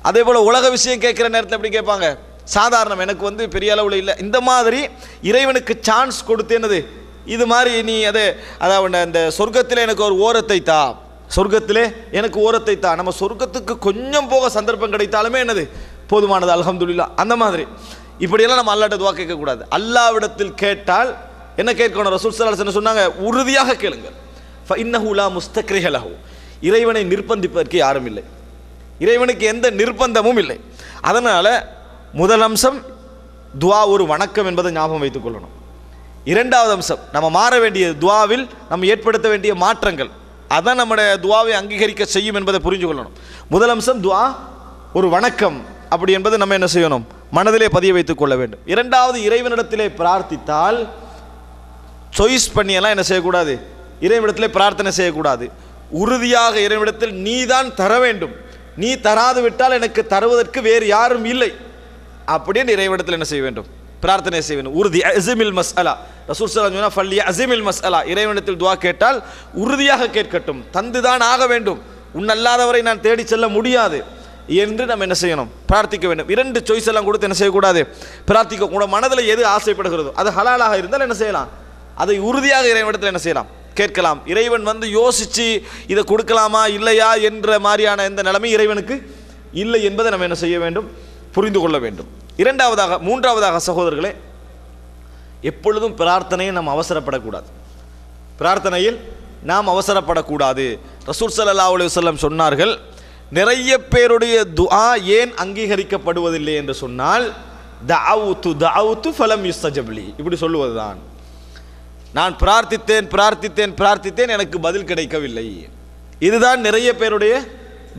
அதே போல் உலக விஷயம் கேட்குற நேரத்தில் எப்படி கேட்பாங்க? சாதாரணம், எனக்கு வந்து பெரிய அளவில் இல்லை. இந்த மாதிரி இறைவனுக்கு சான்ஸ் கொடுத்தேனது இது மாதிரி நீ அதாவது அந்த சொர்க்கத்தில் எனக்கு ஒரு ஓரத்தை தா, சொர்க்கத்திலே எனக்கு ஓரத்தை தா. நம்ம சொர்க்கத்துக்கு கொஞ்சம் போக சந்தர்ப்பம் கிடைத்தாலுமே என்னது போதுமானது, அல்ஹம்துலில்லாஹ். அந்த மாதிரி இப்படியெல்லாம் நம்ம அல்லாஹ்ட்ட துஆ கேட்கக்கூடாது. அல்லாஹ்விடத்தில் கேட்டால் என்ன கேட்கணும்? ரசூல் ஸல்லல்லாஹு அலைஹி வஸல்லம் சொன்னாங்க, உறுதியாக கேளுங்கள். ஃபஇன்னஹு லா முஸ்தக்ரிஹ லஹு, இறைவனை நிர்பந்திப்பதற்கு யாரும் இல்லை, இறைவனுக்கு எந்த நிர்பந்தமும் இல்லை. அதனால் முதல் அம்சம் துஆ ஒரு வணக்கம் என்பதை ஞாபகம் வைத்துக் கொள்ளணும். இரண்டாவது அம்சம், நம்ம மாற வேண்டிய துஆவில் நம்ம ஏற்படுத்த வேண்டிய மாற்றங்கள், அதான் நம்முடைய துஆவை அங்கீகரிக்க செய்யும் என்பதை புரிஞ்சு கொள்ளணும். முதல் அம்சம் துஆ ஒரு வணக்கம் அப்படி என்பதை நம்ம என்ன செய்யணும்? மனதிலே பதிய வைத்துக் கொள்ள வேண்டும். இரண்டாவது, இறைவனிடத்திலே பிரார்த்தித்தால் சாய்ஸ் பண்ணியெல்லாம் என்ன செய்யக்கூடாது? இறைவனிடத்திலே பிரார்த்தனை செய்யக்கூடாது. உறுதியாக இறைவனிடத்தில் நீ தான் தர வேண்டும், நீ தராது விட்டால் எனக்கு தருவதற்கு வேறு யாரும் இல்லை அப்படின்னு இறைவனிடத்தில் என்ன செய்ய வேண்டும்? பிரார்த்தனை செய்ய வேண்டும். உறுதி, அஸிமில் மஸ்அலா. ரசூல் ஸல்லல்லாஹு அலைஹி வஸல்லம் ஃபல்லிய அஸிமில் மஸ்அலா, இறைவனிடத்தில் துஆ கேட்டால் உறுதியாக கேட்கட்டும், தந்துதான் ஆக வேண்டும், உன்னல்லாதவரை நான் தேடி செல்ல முடியாது என்று நம்ம என்ன செய்யணும்? பிரார்த்திக்க வேண்டும். இரண்டு சாய்ஸ் எல்லாம் கொடுத்து என்ன செய்யக்கூடாது? பிரார்த்திக்க கூட. மனதில் எது ஆசைப்படுகிறதோ அது ஹலாலாக இருந்தால் என்ன செய்யலாம்? அதை உறுதியாக இறைவனிடத்தில் என்ன செய்யலாம்? கேட்கலாம். இறைவன் வந்து யோசித்து இதை கொடுக்கலாமா இல்லையா என்ற மாதிரியான எந்த நிலைமை இறைவனுக்கு இல்லை என்பதை நம்ம என்ன செய்ய வேண்டும்? புரிந்து கொள்ள வேண்டும். மூன்றாவதாக சகோதரர்களே, எப்பொழுதும் பிரார்த்தனையை நாம் அவசரப்படக்கூடாது. பிரார்த்தனையில் நாம் அவசரப்படக்கூடாது. ரசூல் ஸல்லல்லாஹு அலைஹி வஸல்லம் சொன்னார்கள், நிறைய பேருடைய துஆ ஏன் அங்கீகரிக்கப்படுவதில்லை என்று சொன்னால், தஅவுது ஃபலம் யுஸ்தஜப்லி, இப்படி சொல்லுவதுதான். நான் பிரார்த்தித்தேன் எனக்கு பதில் கிடைக்கவில்லை. இதுதான் நிறைய பேருடைய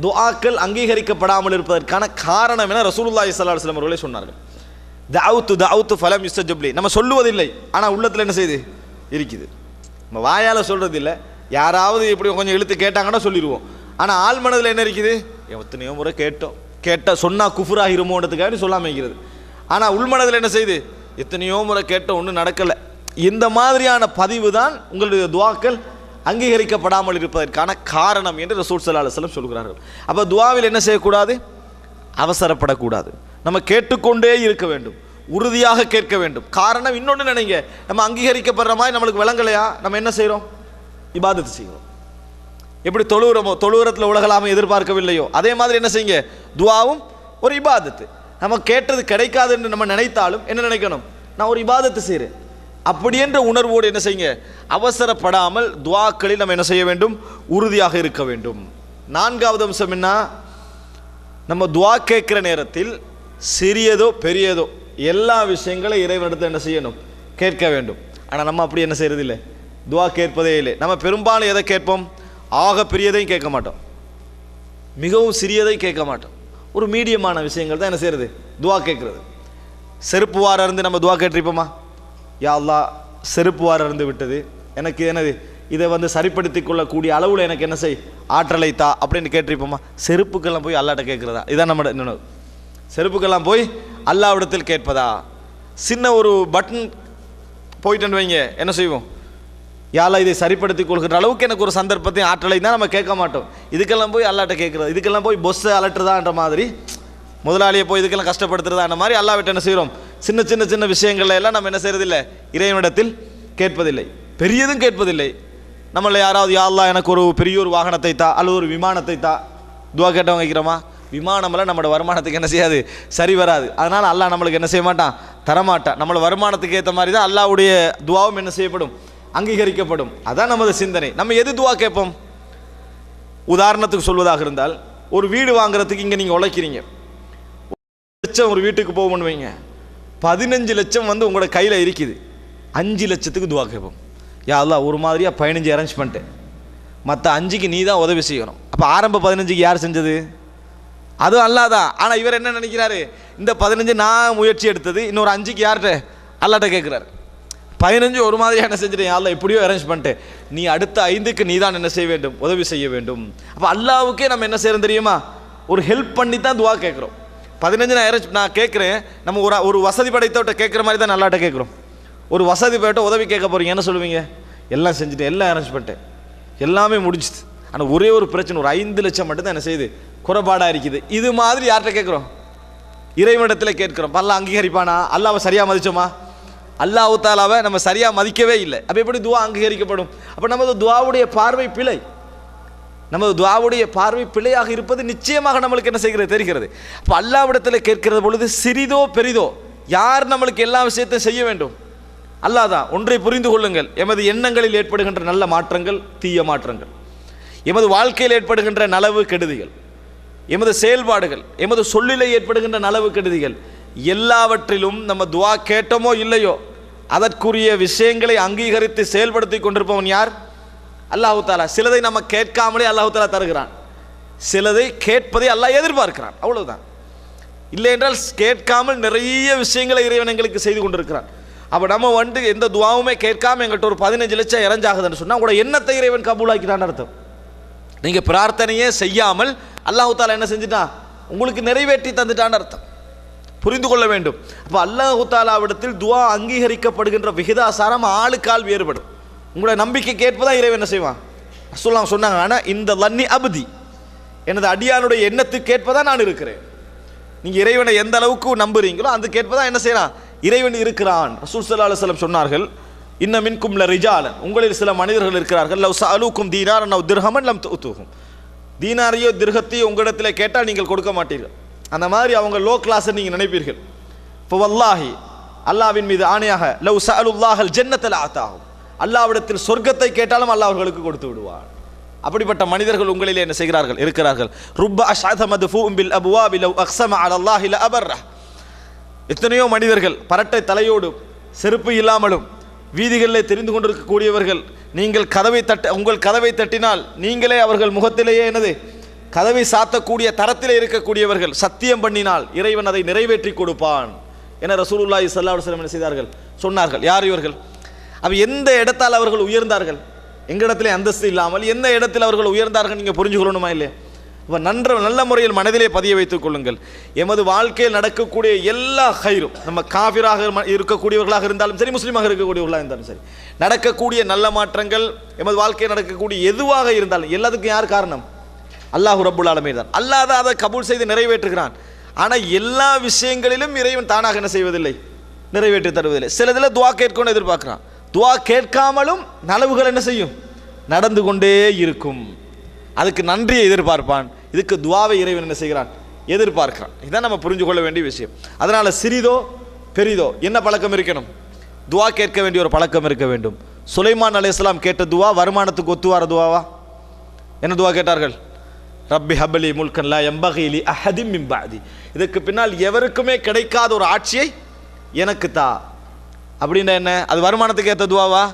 துஆக்கள் அங்கீகரிக்கப்படாமல் இருப்பதற்கான காரணம் என ரசூலுல்லாஹி ஸல்லல்லாஹு அலைஹி வஸல்லம் அவர்களே சொன்னார்கள். தஅவுது ஃபலம் யுஸ்தஜப்லி, நம்ம சொல்லுவதில்லை, ஆனால் உள்ளத்தில் என்ன செய்யுது? இருக்குது. நம்ம வாயால் சொல்கிறது இல்லை, யாராவது இப்படி கொஞ்சம் இழுத்து கேட்டாங்கன்னா சொல்லிடுவோம். ஆனால் ஆள் மனதில் என்ன இருக்குது? எத்தனையோ முறை கேட்டால் சொன்னால் குஃபுராகிருமோன்றதுக்காக சொல்லாமல் இருக்கிறது. ஆனால் உள்மனதில் என்ன செய்யுது? எத்தனையோ முறை கேட்டோம், ஒன்றும் நடக்கலை. இந்த மாதிரியான பதிவு தான் உங்களுடைய துஆக்கள் அங்கீகரிக்கப்படாமல் இருப்பதற்கான காரணம் என்று ரசூல் ஸல்லல்லாஹு அலைஹி வஸல்லம் சொல்கிறார்கள். அப்போ துஆவில் என்ன செய்யக்கூடாது? அவசரப்படக்கூடாது. நம்ம கேட்டுக்கொண்டே இருக்க வேண்டும், உறுதியாக கேட்க வேண்டும். காரணம் இன்னொன்று நினைங்க, நம்ம அங்கீகரிக்கப்படுற மாதிரி நம்மளுக்கு விளங்கலையா, நம்ம என்ன செய்கிறோம்? இபாதத்து செய்கிறோம். எப்படி தொழுகிறோமோ, தொழுகிறத்தில் உலகலாமை எதிர்பார்க்கவில்லையோ, அதே மாதிரி என்ன செய்யுங்க? துஆவும் ஒரு இபாதத்து. நம்ம கேட்டது கிடைக்காது என்று நம்ம நினைத்தாலும் என்ன நினைக்கணும்? நான் ஒரு இபாதத்து செய்கிறேன் அப்படி என்ற உணர்வோடு என்ன செய்யுங்க? அவசரப்படாமல் துஆக்களில் நம்ம என்ன செய்ய வேண்டும்? உறுதியாக இருக்க வேண்டும். நான்காவது அம்சம் என்ன? நம்ம துஆ கேட்கிற நேரத்தில் சிறியதோ பெரியதோ எல்லா விஷயங்களும் இறைவனிடத்தில் என்ன செய்யணும்? கேட்க வேண்டும். ஆனால் நம்ம அப்படி என்ன செய்யறது இல்லை, துஆ கேட்பதே இல்லை. நம்ம பெரும்பாலும் எதை கேட்போம்? ஆக பெரியதையும் கேட்க மாட்டோம், மிகவும் சிறியதையும் கேட்க மாட்டோம். ஒரு மீடியமான விஷயங்கள் தான் என்ன செய்யறது? துஆ கேட்கறது. செருப்பு வார இருந்து நம்ம துஆ கேட்டிருப்போமா? யா அல்லாஹ், செருப்பு வார இருந்து விட்டது, எனக்கு என்னது இதை வந்து சரிப்படுத்தி கொள்ளக்கூடிய அளவில் எனக்கு என்ன செய், ஆற்றலை தா அப்படின்னு கேட்டிருப்போமா? செருப்புக்கெல்லாம் போய் அல்லாட்ட கேட்குறதா? இதான் நம்ம நினைவு. செருப்புக்கெல்லாம் போய் அல்லாவிடத்தில் கேட்பதா? சின்ன ஒரு பட்டன் போயிட்டுன்னு வைங்க, என்ன செய்வோம்? யாழ் இதை சரிப்படுத்தி கொள்கிற அளவுக்கு எனக்கு ஒரு சந்தர்ப்பத்தையும் ஆற்றலை தான் நம்ம கேட்க மாட்டோம். இதுக்கெல்லாம் போய் அல்லாட்ட கேட்குறது, இதுக்கெல்லாம் போய் பொஸ்ஸை அலட்டுறதான்ற மாதிரி, முதலாளியை போய் இதுக்கெல்லாம் கஷ்டப்படுத்துறதான்ற மாதிரி அல்லாவிட்ட என்ன செய்கிறோம்? சின்ன சின்ன சின்ன விஷயங்கள்ல எல்லாம் நம்ம என்ன செய்யறதில்லை? இறைவனிடத்தில் கேட்பதில்லை, பெரியதும் கேட்பதில்லை. நம்மள யாராவது யா அல்லாஹ் எனக்கு ஒரு பெரிய ஒரு வாகனத்தை தா அல்லது ஒரு விமானத்தை தா துஆ கேட்டவங்க வைக்கிறோமா? விமானமெல்லாம் நம்மளோட வருமானத்துக்கு என்ன செய்யாது? சரி வராது. அதனால் அல்லாஹ் நம்மளுக்கு என்ன செய்ய மாட்டான்? தரமாட்டான். நம்மளோட வருமானத்துக்கு ஏற்ற மாதிரி தான் அல்லாஹ்வுடைய துஆவும் என்ன செய்யப்படும்? அங்கீகரிக்கப்படும். அதான் நமது சிந்தனை. நம்ம எது துஆ கேட்போம்? உதாரணத்துக்கு சொல்வதாக இருந்தால், ஒரு வீடு வாங்குறதுக்கு இங்கே நீங்கள் உழைக்கிறீங்க, 1 லட்சம் ஒரு வீட்டுக்கு போகணும்னு வைங்க, 15 லட்சம் வந்து உங்களோட கையில் இருக்குது, 5 லட்சத்துக்கு துஆ கேட்போம். யா அல்லாஹ் ஒரு மாதிரியாக 15 அரேஞ்ச் பண்ணிட்டேன், மற்ற 5க்கு நீ தான் உதவி செய்யணும். அப்போ ஆரம்ப 15க்கு யார் செஞ்சது? அதுவும் அல்லாஹ் தான். ஆனால் இவர் என்ன நினைக்கிறாரு? இந்த 15 நான் முயற்சி எடுத்தது, இன்னொரு 5க்கு யார்கிட்ட? அல்லாட்ட கேட்குறாரு. 15 ஒரு மாதிரியாக என்ன செஞ்சுட்டேன், யா அல்லாஹ் எப்படியோ அரேஞ்ச் பண்ணிட்டேன், நீ அடுத்த 5க்கு நீ தான் என்ன செய்ய வேண்டும்? உதவி செய்ய வேண்டும். அப்போ அல்லாஹ்வுக்கே நம்ம என்ன செய்யறோம் தெரியுமா? ஒரு ஹெல்ப் பண்ணி தான் துஆ கேட்குறோம். 15 நான் கேட்குறேன், நம்ம ஒரு வசதி படைத்தவட்ட கேட்குற மாதிரி தான் நல்லாட்ட கேட்குறோம். ஒரு வசதி படைத்த உதவி கேட்க போகிறீங்க, என்ன சொல்லுவீங்க? எல்லாம் செஞ்சுட்டேன், எல்லாம் அரேஞ்ச் பண்ணிட்டேன், எல்லாமே முடிஞ்சுது. ஆனால் ஒரே ஒரு பிரச்சனை, ஒரு 5 லட்சம் மட்டும் தான் என்ன செய்யுது? குறைபாடாக இருக்குது. இது மாதிரி யார்கிட்ட கேட்குறோம்? இறைவனிடத்தில் கேட்குறோம். அல்லாஹ் அங்கீகரிப்பானா? அல்லாஹ்வை சரியாக மதிச்சோமா? அல்லாஹ் தாலாவை நம்ம சரியாக மதிக்கவே இல்லை. அப்போ எப்படி துவா அங்கீகரிக்கப்படும்? அப்போ நமது துவாவுடைய பார்வை பிழை. நமது துவாவுடைய பார்வை பிழையாக இருப்பது நிச்சயமாக நம்மளுக்கு என்ன செய்கிறது தெரிகிறது. அப்போ அல்லாஹ்விடத்தில் கேட்கிறது பொழுது சிறிதோ பெரிதோ யார் நம்மளுக்கு எல்லா விஷயத்தையும் செய்ய வேண்டும்? அல்லாஹ் தான். ஒன்றை புரிந்து கொள்ளுங்கள், எமது எண்ணங்களில் ஏற்படுகின்ற நல்ல மாற்றங்கள், தீய மாற்றங்கள், எமது வாழ்க்கையில் ஏற்படுகின்ற நலவு கெடுதிகள், எமது செயல்பாடுகள், எமது சொல்லிலே ஏற்படுகின்ற நலவு கெடுதிகள் எல்லாவற்றிலும் நம்ம துவா கேட்டோமோ இல்லையோ அதற்குரிய விஷயங்களை அங்கீகரித்து செயல்படுத்தி கொண்டிருப்பவன் யார்? அல்லாஹ் தாலா. சிலதை நம்ம கேட்காமலே அல்லாஹ் தாலா தருகிறான், சிலதை கேட்பதை அல்லாஹ் எதிர்பார்க்கிறான். அவ்வளவுதான். இல்லை என்றால் கேட்காமல் நிறைய விஷயங்களை இறைவன் எங்களுக்கு செய்து கொண்டிருக்கிறான். அப்போ நம்ம எந்த துவாவுமே கேட்காம எங்கள்கிட்ட ஒரு 15 லட்சம் இறஞ்சாகுதுன்னு சொன்னால் உங்களோட எண்ணத்தை இறைவன் கபூலாக்கிறான்னு அர்த்தம். நீங்கள் பிரார்த்தனையே செய்யாமல் அல்லாஹ் தாலா என்ன செஞ்சுட்டான்? உங்களுக்கு நிறைவேற்றி தந்துட்டான்னு அர்த்தம். புரிந்து கொள்ள வேண்டும். அப்போ அல்லாஹ் தாலாவிடத்தில் துவா அங்கீகரிக்கப்படுகின்ற விகிதாசாரம் ஆளுக்கால் வேறுபடும். உங்களோட நம்பிக்கை கேட்பதான் இறைவன் என்ன செய்வான்? ரசூலுல்லாஹ் சொன்னாங்க, ஆனால் இந்த லன்னி அபதி, எனது அடியானுடைய எண்ணத்துக்கு கேட்பதான் நான் இருக்கிறேன். நீங்கள் இறைவனை எந்த அளவுக்கு நம்புறீங்களோ அந்த கேட்பதான் என்ன செய்யலாம்? இறைவன் இருக்கிறான். ரசூல் ஸல்லல்லாஹு அலைஹி வஸல்லம் சொன்னார்கள், இன்ன மின்கும் லரிஜாலன், உங்களில் சில மனிதர்கள் இருக்கிறார்கள், லவ் சஅலூக்கும் தீனாரன் அவ் திர்ஹமன் லம் துஅதுஹும், தீனாரையோ திர்ஹத்தையோ உங்களிடத்தில் கேட்டால் நீங்கள் கொடுக்க மாட்டீர்கள். அந்த மாதிரி அவங்க லோ கிளாஸ் நீங்கள் நினைப்பீர்கள். இப்போ வல்லாஹி, அல்லாஹ்வின் மீது ஆணையாக, லவ் சஅலுல்லாஹல் ஜன்னத லஅதாஹும், அல்லாஹ்விடத்தில் சொர்க்கத்தை கேட்டாலும் அல்லாஹ் அவர்களுக்கு கொடுத்து விடுவார். அப்படிப்பட்ட மனிதர்கள் உங்களிலே என்ன செய்கிறார்கள்? இருக்கிறார்கள். ருப்ப அஷ்அத மத்ஃபூஉம் பில் அப்வாபி லவ் அக்ஸம அலல்லாஹி லஅபர்ரஹ், எத்தனையோ மனிதர்கள் பரட்டை தலையோடு செருப்பு இல்லாமலும் வீதிகளில் தெரிந்து கொண்டிருக்கக்கூடியவர்கள், நீங்கள் உங்கள் கதவை தட்டினால் நீங்களே அவர்கள் முகத்திலேயே என்னது கதவை சாத்தக்கூடிய தரத்திலே இருக்கக்கூடியவர்கள், சத்தியம் பண்ணினால் இறைவன் அதை நிறைவேற்றி கொடுப்பான் என ரசூலுல்லாஹி ஸல்லல்லாஹு அலைஹி வஸல்லம் என்ன செய்தார்கள்? சொன்னார்கள். யார் இவர்கள்? அப்போ எந்த இடத்தால் அவர்கள் உயர்ந்தார்கள்? எங்களிடத்திலே அந்தஸ்து இல்லாமல் எந்த இடத்தில் அவர்கள் உயர்ந்தார்கள் நீங்கள் புரிஞ்சு கொள்ளணுமா இல்லையா? இப்போ நல்ல முறையில் மனதிலே பதிய வைத்துக் கொள்ளுங்கள். எமது வாழ்க்கையில் நடக்கக்கூடிய எல்லா ஹைரும், நம்ம காஃபிராக இருக்கக்கூடியவர்களாக இருந்தாலும் சரி, முஸ்லீமாக இருக்கக்கூடியவர்களாக இருந்தாலும் சரி, நடக்கக்கூடிய நல்ல மாற்றங்கள், எமது வாழ்க்கையில் நடக்கக்கூடிய எதுவாக இருந்தாலும் எல்லாத்துக்கும் யார் காரணம்? அல்லாஹ் ரப்புல் ஆலமீன் தான். அல்லாஹ் தான் அதை கபூல் செய்து நிறைவேற்றுகிறான். ஆனால் எல்லா விஷயங்களிலும் இறைவன் தானாக என்ன செய்வதில்லை? நிறைவேற்றி தருவதில்லை. சில இதில் துவா கேட்கணும்னு எதிர்பார்க்குறான். துவா கேட்காமலும் நலவுகள் என்ன செய்யும்? நடந்து கொண்டே இருக்கும். அதுக்கு நன்றியை எதிர்பார்ப்பான். இதுக்கு துவாவை இறைவன் என்ன செய்கிறான்? எதிர்பார்க்கிறான். இதுதான் நம்ம புரிஞ்சு கொள்ள வேண்டிய விஷயம். அதனால் சிறிதோ பெரிதோ என்ன பழக்கம் இருக்கணும்? துவா கேட்க வேண்டிய ஒரு பழக்கம் இருக்க வேண்டும். சுலைமான் அலைஹிஸ்ஸலாம் கேட்ட துவா வருமானத்துக்கு ஒத்துவார துவாவா? என்ன துவா கேட்டார்கள்? ரப்பி ஹப்லி முல்கன் லா யம்பகி லி அஹதின் மின் பஅதி, இதுக்கு பின்னால் எவருக்குமே கிடைக்காத ஒரு ஆட்சியை எனக்கு தா. அப்படின்னா என்ன? அது வருமானத்துக்கு ஏற்ற துவாவா?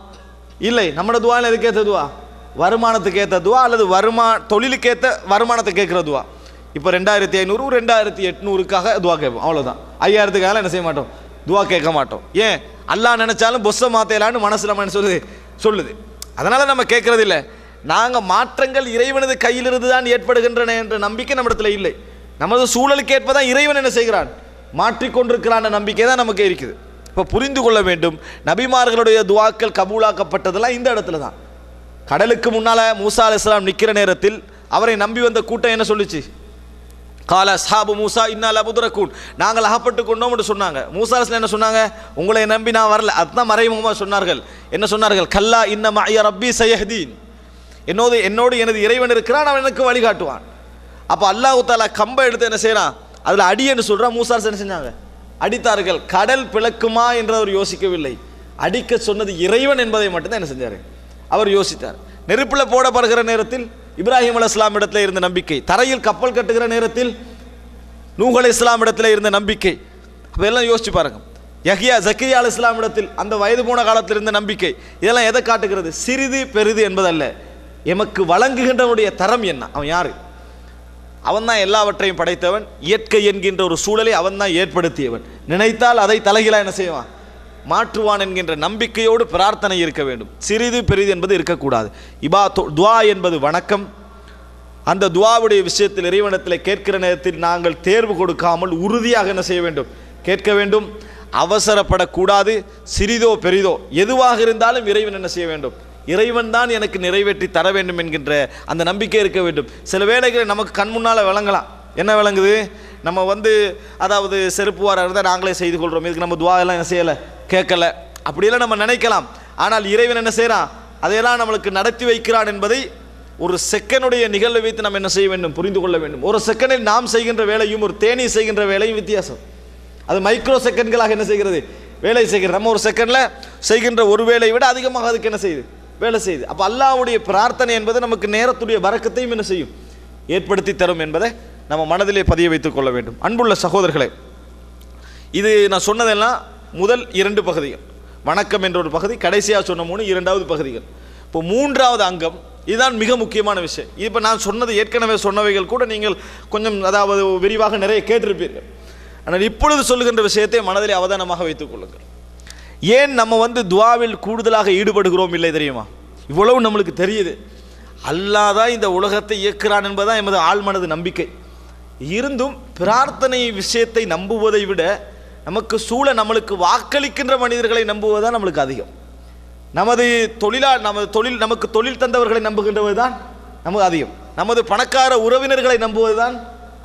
இல்லை. நம்மளோட துவாவில் எதுக்கு ஏற்ற துவா? வருமானத்துக்கு ஏற்ற துவா, அல்லது தொழிலுக்கு ஏற்ற வருமானத்தை கேட்குற துவா. இப்போ 2500 2800க்காக துவா கேட்போம், அவ்வளோதான். 5000க்காக என்ன செய்ய மாட்டோம்? துவா கேட்க மாட்டோம். ஏன்? அல்லாஹ் நினைச்சாலும் பொஸ்ஸை மாற்றலான்னு மனசில் சொல்லுது. அதனால் நம்ம கேட்கறது இல்லை. நாங்கள் மாற்றங்கள் இறைவனது கையிலிருந்து தான் ஏற்படுகின்றன என்ற நம்பிக்கை நம்மிடத்தில் இல்லை. நமது சூழலுக்கு ஏற்பதான் இறைவன் என்ன செய்கிறான்? மாற்றிக்கொண்டிருக்கிறான் நம்பிக்கை தான் நமக்கு இருக்குது. இப்போ புரிந்து கொள்ள வேண்டும், நபிமார்களுடைய துவாக்கள் கபூலாக்கப்பட்டதெல்லாம் இந்த இடத்துல தான். கடலுக்கு முன்னால் மூசா அலைஹிஸ்ஸலாம் நிற்கிற நேரத்தில் அவரை நம்பி வந்த கூட்டம் என்ன சொல்லிச்சு? கால அஸ்ஹாபு மூசா இன்னா லமுத்ரகூன், நாங்கள் அகப்பட்டு கொண்டோம் என்று சொன்னாங்க. மூசா அலைஹிஸ்ஸலாம் என்ன சொன்னாங்க? உங்களை நம்பி நான் வரல. அதுதான் மறைமுகமாக சொன்னார்கள். என்ன சொன்னார்கள்? கல்லா இன்ன மஅய ரப்பி சயஹ்தீன், என்னோடு எனது இறைவன் இருக்கிறான், அவன் எனக்கு வழிகாட்டுவான். அப்போ அல்லாஹ் தஆலா கம்பை எடுத்து என்ன செய்யறான்? அதில் அடி என்று சொல்கிறான். மூசா என்ன செஞ்சாங்க? அடித்தார்கள். கடல் பிளக்குமா என்று அவர் யோசிக்கவில்லை. அடிக்க சொன்னது இறைவன் என்பதை மட்டும்தான் என்ன செஞ்சார்? அவர் யோசித்தார். நெருப்பில் போடப்படுகிற நேரத்தில் இப்ராஹிம் அலைஹிஸ்ஸலாம் இடத்துல இருந்த நம்பிக்கை, தரையில் கப்பல் கட்டுகிற நேரத்தில் நூஹ் அலைஹிஸ்ஸலாம் இடத்துல இருந்த நம்பிக்கை, அப்போ எல்லாம் யோசிச்சு பாருங்க. ஜக்கரியா அலைஹிஸ்ஸலாம் இடத்தில் அந்த வயது போன காலத்தில் இருந்த நம்பிக்கை, இதெல்லாம் எதை காட்டுகிறது? சிறிது பெரிது என்பதல்ல, எமக்கு வழங்குகின்றவனுடைய தரம் என்ன? அவன் யாரு? அவன் தான் எல்லாவற்றையும் படைத்தவன். இயற்கை என்கின்ற ஒரு சூழலை அவன் தான் ஏற்படுத்தியவன். நினைத்தால் அதை தலைகீழா என்ன செய்வான்? மாற்றுவான் என்கின்ற நம்பிக்கையோடு பிரார்த்தனை இருக்க வேண்டும். சிறிது பெரிது என்பது இருக்கக்கூடாது. துவா என்பது வணக்கம். அந்த துவாவுடைய விஷயத்தில் இறைவனிடத்தில் கேட்கிற நேரத்தில் நாங்கள் தேர்வு கொடுக்காமல் உறுதியாக என்ன செய்ய வேண்டும்? கேட்க வேண்டும். அவசரப்படக்கூடாது. சிறிதோ பெரிதோ எதுவாக இருந்தாலும் இறைவன் என்ன செய்ய வேண்டும்? இறைவன் தான் எனக்கு நிறைவேற்றி தர வேண்டும் என்கின்ற அந்த நம்பிக்கை இருக்க வேண்டும். சில வேளைகளை நமக்கு கண் முன்னால் விளங்கலாம். என்ன விளங்குது? நம்ம வந்து அதாவது செருப்பு வாரம் இருந்தால் நாங்களே செய்து கொள்கிறோம், இதுக்கு நம்ம துவா எல்லாம் என்ன செய்யலை, கேட்கல, அப்படியெல்லாம் நம்ம நினைக்கலாம். ஆனால் இறைவன் என்ன செய்கிறான்? அதையெல்லாம் நம்மளுக்கு நடத்தி வைக்கிறான் என்பதை ஒரு செகண்டுடைய நிகழ்வை வைத்து நம்ம என்ன செய்ய வேண்டும், புரிந்து கொள்ள வேண்டும். ஒரு செகண்டில் நாம் செய்கின்ற வேலையும் ஒரு தேனி செய்கின்ற வேலையும் வித்தியாசம். அது மைக்ரோ செகண்ட்களாக என்ன செய்கிறது, வேலை செய்கிறது. நம்ம ஒரு செகண்டில் செய்கின்ற ஒரு வேலையை விட அதிகமாக அதுக்கு என்ன செய்யுது, வேலை செய்யுது. அப்போ அல்லாஹ்வுடைய பிரார்த்தனை என்பது நமக்கு நேரத்துடைய பரக்கத்தையும் என்ன செய்யும், ஏற்படுத்தி தரும் என்பதை நம்ம மனதிலே பதிய வைத்துக் கொள்ள வேண்டும். அன்புள்ள சகோதரர்களே, இது நான் சொன்னதெல்லாம் முதல் 2 பகுதிகள். வணக்கம் என்ற ஒரு பகுதி, கடைசியாக சொன்ன 3 2வது பகுதிகள். இப்போ 3வது அங்கம், இதுதான் மிக முக்கியமான விஷயம். இப்போ நான் சொன்னது ஏற்கனவே சொன்னவைகள் கூட நீங்கள் கொஞ்சம் அதாவது விரிவாக நிறைய கேட்டிருப்பீர்கள். ஆனால் இப்பொழுது சொல்லுகின்ற விஷயத்தை மனதிலே அவதானமாக வைத்துக் கொள்ளுங்கள். ஏன் நம்ம வந்து துவாவில் கூடுதலாக ஈடுபடுகிறோம் இல்லை தெரியுமா? இவ்வளவு நம்மளுக்கு தெரியுது, அல்லாஹ் தான் இந்த உலகத்தை இயக்குறான் என்பதுதான் எமது ஆழ்மனது நம்பிக்கை. இருந்தும் பிரார்த்தனை விஷயத்தை நம்புவதை விட நமக்கு நம்மளுக்கு வாக்களிக்கின்ற மனிதர்களை நம்புவதுதான் நம்மளுக்கு அதிகம். நமது நமக்கு தொழில் தந்தவர்களை நம்புகின்றவது தான் நமக்கு அதிகம். நமது பணக்கார உறவினர்களை நம்புவது தான்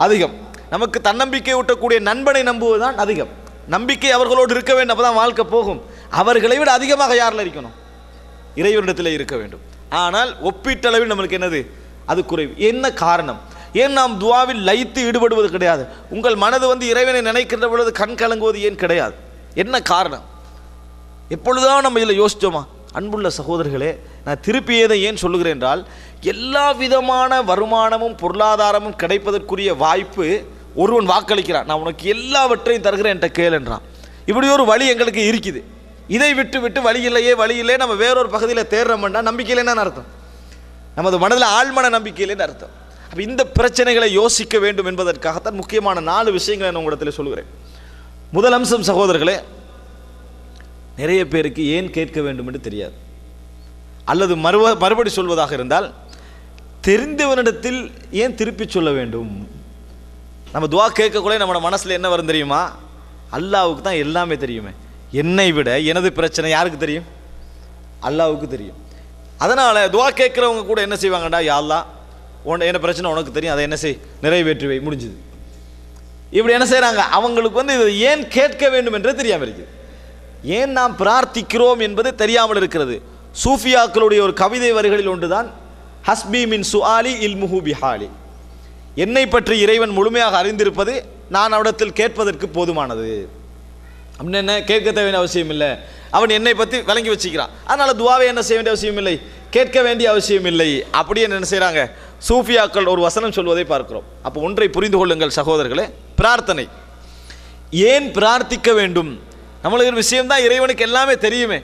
அதிகம். நமக்கு தன்னம்பிக்கை ஊட்டக்கூடிய நண்பனை நம்புவது தான் அதிகம். நம்பிக்கை அவர்களோடு இருக்க வேண்டும், அப்பதான் வாழ்க்கை போகும். அவர்களை விட அதிகமாக யாரில் இருக்கணும், இறைவனிடத்தில் இருக்க வேண்டும். ஆனால் ஒப்பீட்டளவில் நம்மளுக்கு என்னது, அது குறைவு. என்ன காரணம்? ஏன் நாம் துவாவில் லயித்து ஈடுபடுவது கிடையாது? உங்கள் மனது வந்து இறைவனை நினைக்கின்ற பொழுது கண் கலங்குவது ஏன் கிடையாது? என்ன காரணம்? எப்பொழுதுதான் நம்ம இதில் யோசிச்சோமா? அன்புள்ள சகோதரர்களே, நான் திருப்பி ஏதை ஏன் சொல்லுகிறேன் என்றால், எல்லா விதமான வருமானமும் பொருளாதாரமும் கிடைப்பதற்குரிய வாய்ப்பு ஒருவன் வாக்களிக்கிறான். நான் உனக்கு எல்லாவற்றையும் தருகிறேன் என்கிட்ட கேள் என்றான். இப்படி ஒரு வழி எங்களுக்கு இருக்குது. இதை விட்டு விட்டு வழி இல்லையே நம்ம வேறொரு பகுதியில் தேடுறோம்னா நம்பிக்கையில் என்ன அர்த்தம்? நமது மனதில் ஆழ்மன நம்பிக்கையிலேன்னு அர்த்தம். அப்போ இந்த பிரச்சனைகளை யோசிக்க வேண்டும் என்பதற்காகத்தான் முக்கியமான 4 விஷயங்களை நான் உங்களிடத்தில் சொல்கிறேன். முதல் அம்சம் சகோதரர்களே, நிறைய பேருக்கு ஏன் கேட்க வேண்டும் என்று தெரியாது. அல்லது மறுபடி சொல்வதாக இருந்தால், தெரிந்தவனிடத்தில் ஏன் திருப்பி சொல்ல வேண்டும்? நம்ம துவா கேட்கக்குள்ளே நம்ம மனசில் என்ன வரும் தெரியுமா? அல்லாஹ்வுக்கு தான் எல்லாமே தெரியுமே, என்னை விட எனது பிரச்சனை யாருக்கு தெரியும்? அல்லாஹ்வுக்கு தெரியும். அதனால் துவா கேட்குறவங்க கூட என்ன செய்வாங்கடா, யா அல்லாஹ் என்ன பிரச்சனை உனக்கு தெரியும், அதை என்ன செய், நிறைவேற்றி வை, முடிஞ்சுது. இப்படி என்ன செய்கிறாங்க? அவங்களுக்கு வந்து இது ஏன் கேட்க வேண்டும் என்றே தெரியாமல் இருக்குது. ஏன் நாம் பிரார்த்திக்கிறோம் என்பது தெரியாமல் இருக்கிறது. சூஃபியாக்களுடைய ஒரு கவிதை வரிகளில் ஒன்றுதான், ஹஸ்பி மின் சுஆலி இல்முஹு பிஹாலி. என்னை பற்றி இறைவன் முழுமையாக அறிந்திருப்பது நான் அவனிடத்தில் கேட்பதற்கு போதுமானது. அப்படின்னு என்ன, கேட்க தேவையான அவசியம் இல்லை. அவன் என்னை பற்றி விளங்கி வச்சுக்கிறான். அதனால் துவாவை என்ன செய்ய வேண்டிய அவசியம் இல்லை, கேட்க வேண்டிய அவசியம் இல்லை. அப்படியே என்ன செய்கிறாங்க சூஃபியாக்கள்? ஒரு வசனம் சொல்வதை பார்க்கிறோம். அப்போ ஒன்றை புரிந்து கொள்ளுங்கள் சகோதரர்களே, பிரார்த்தனை ஏன் பிரார்த்திக்க வேண்டும்? நம்மளுக்கு ஒரு விஷயம்தான், இறைவனுக்கு எல்லாமே தெரியுமே.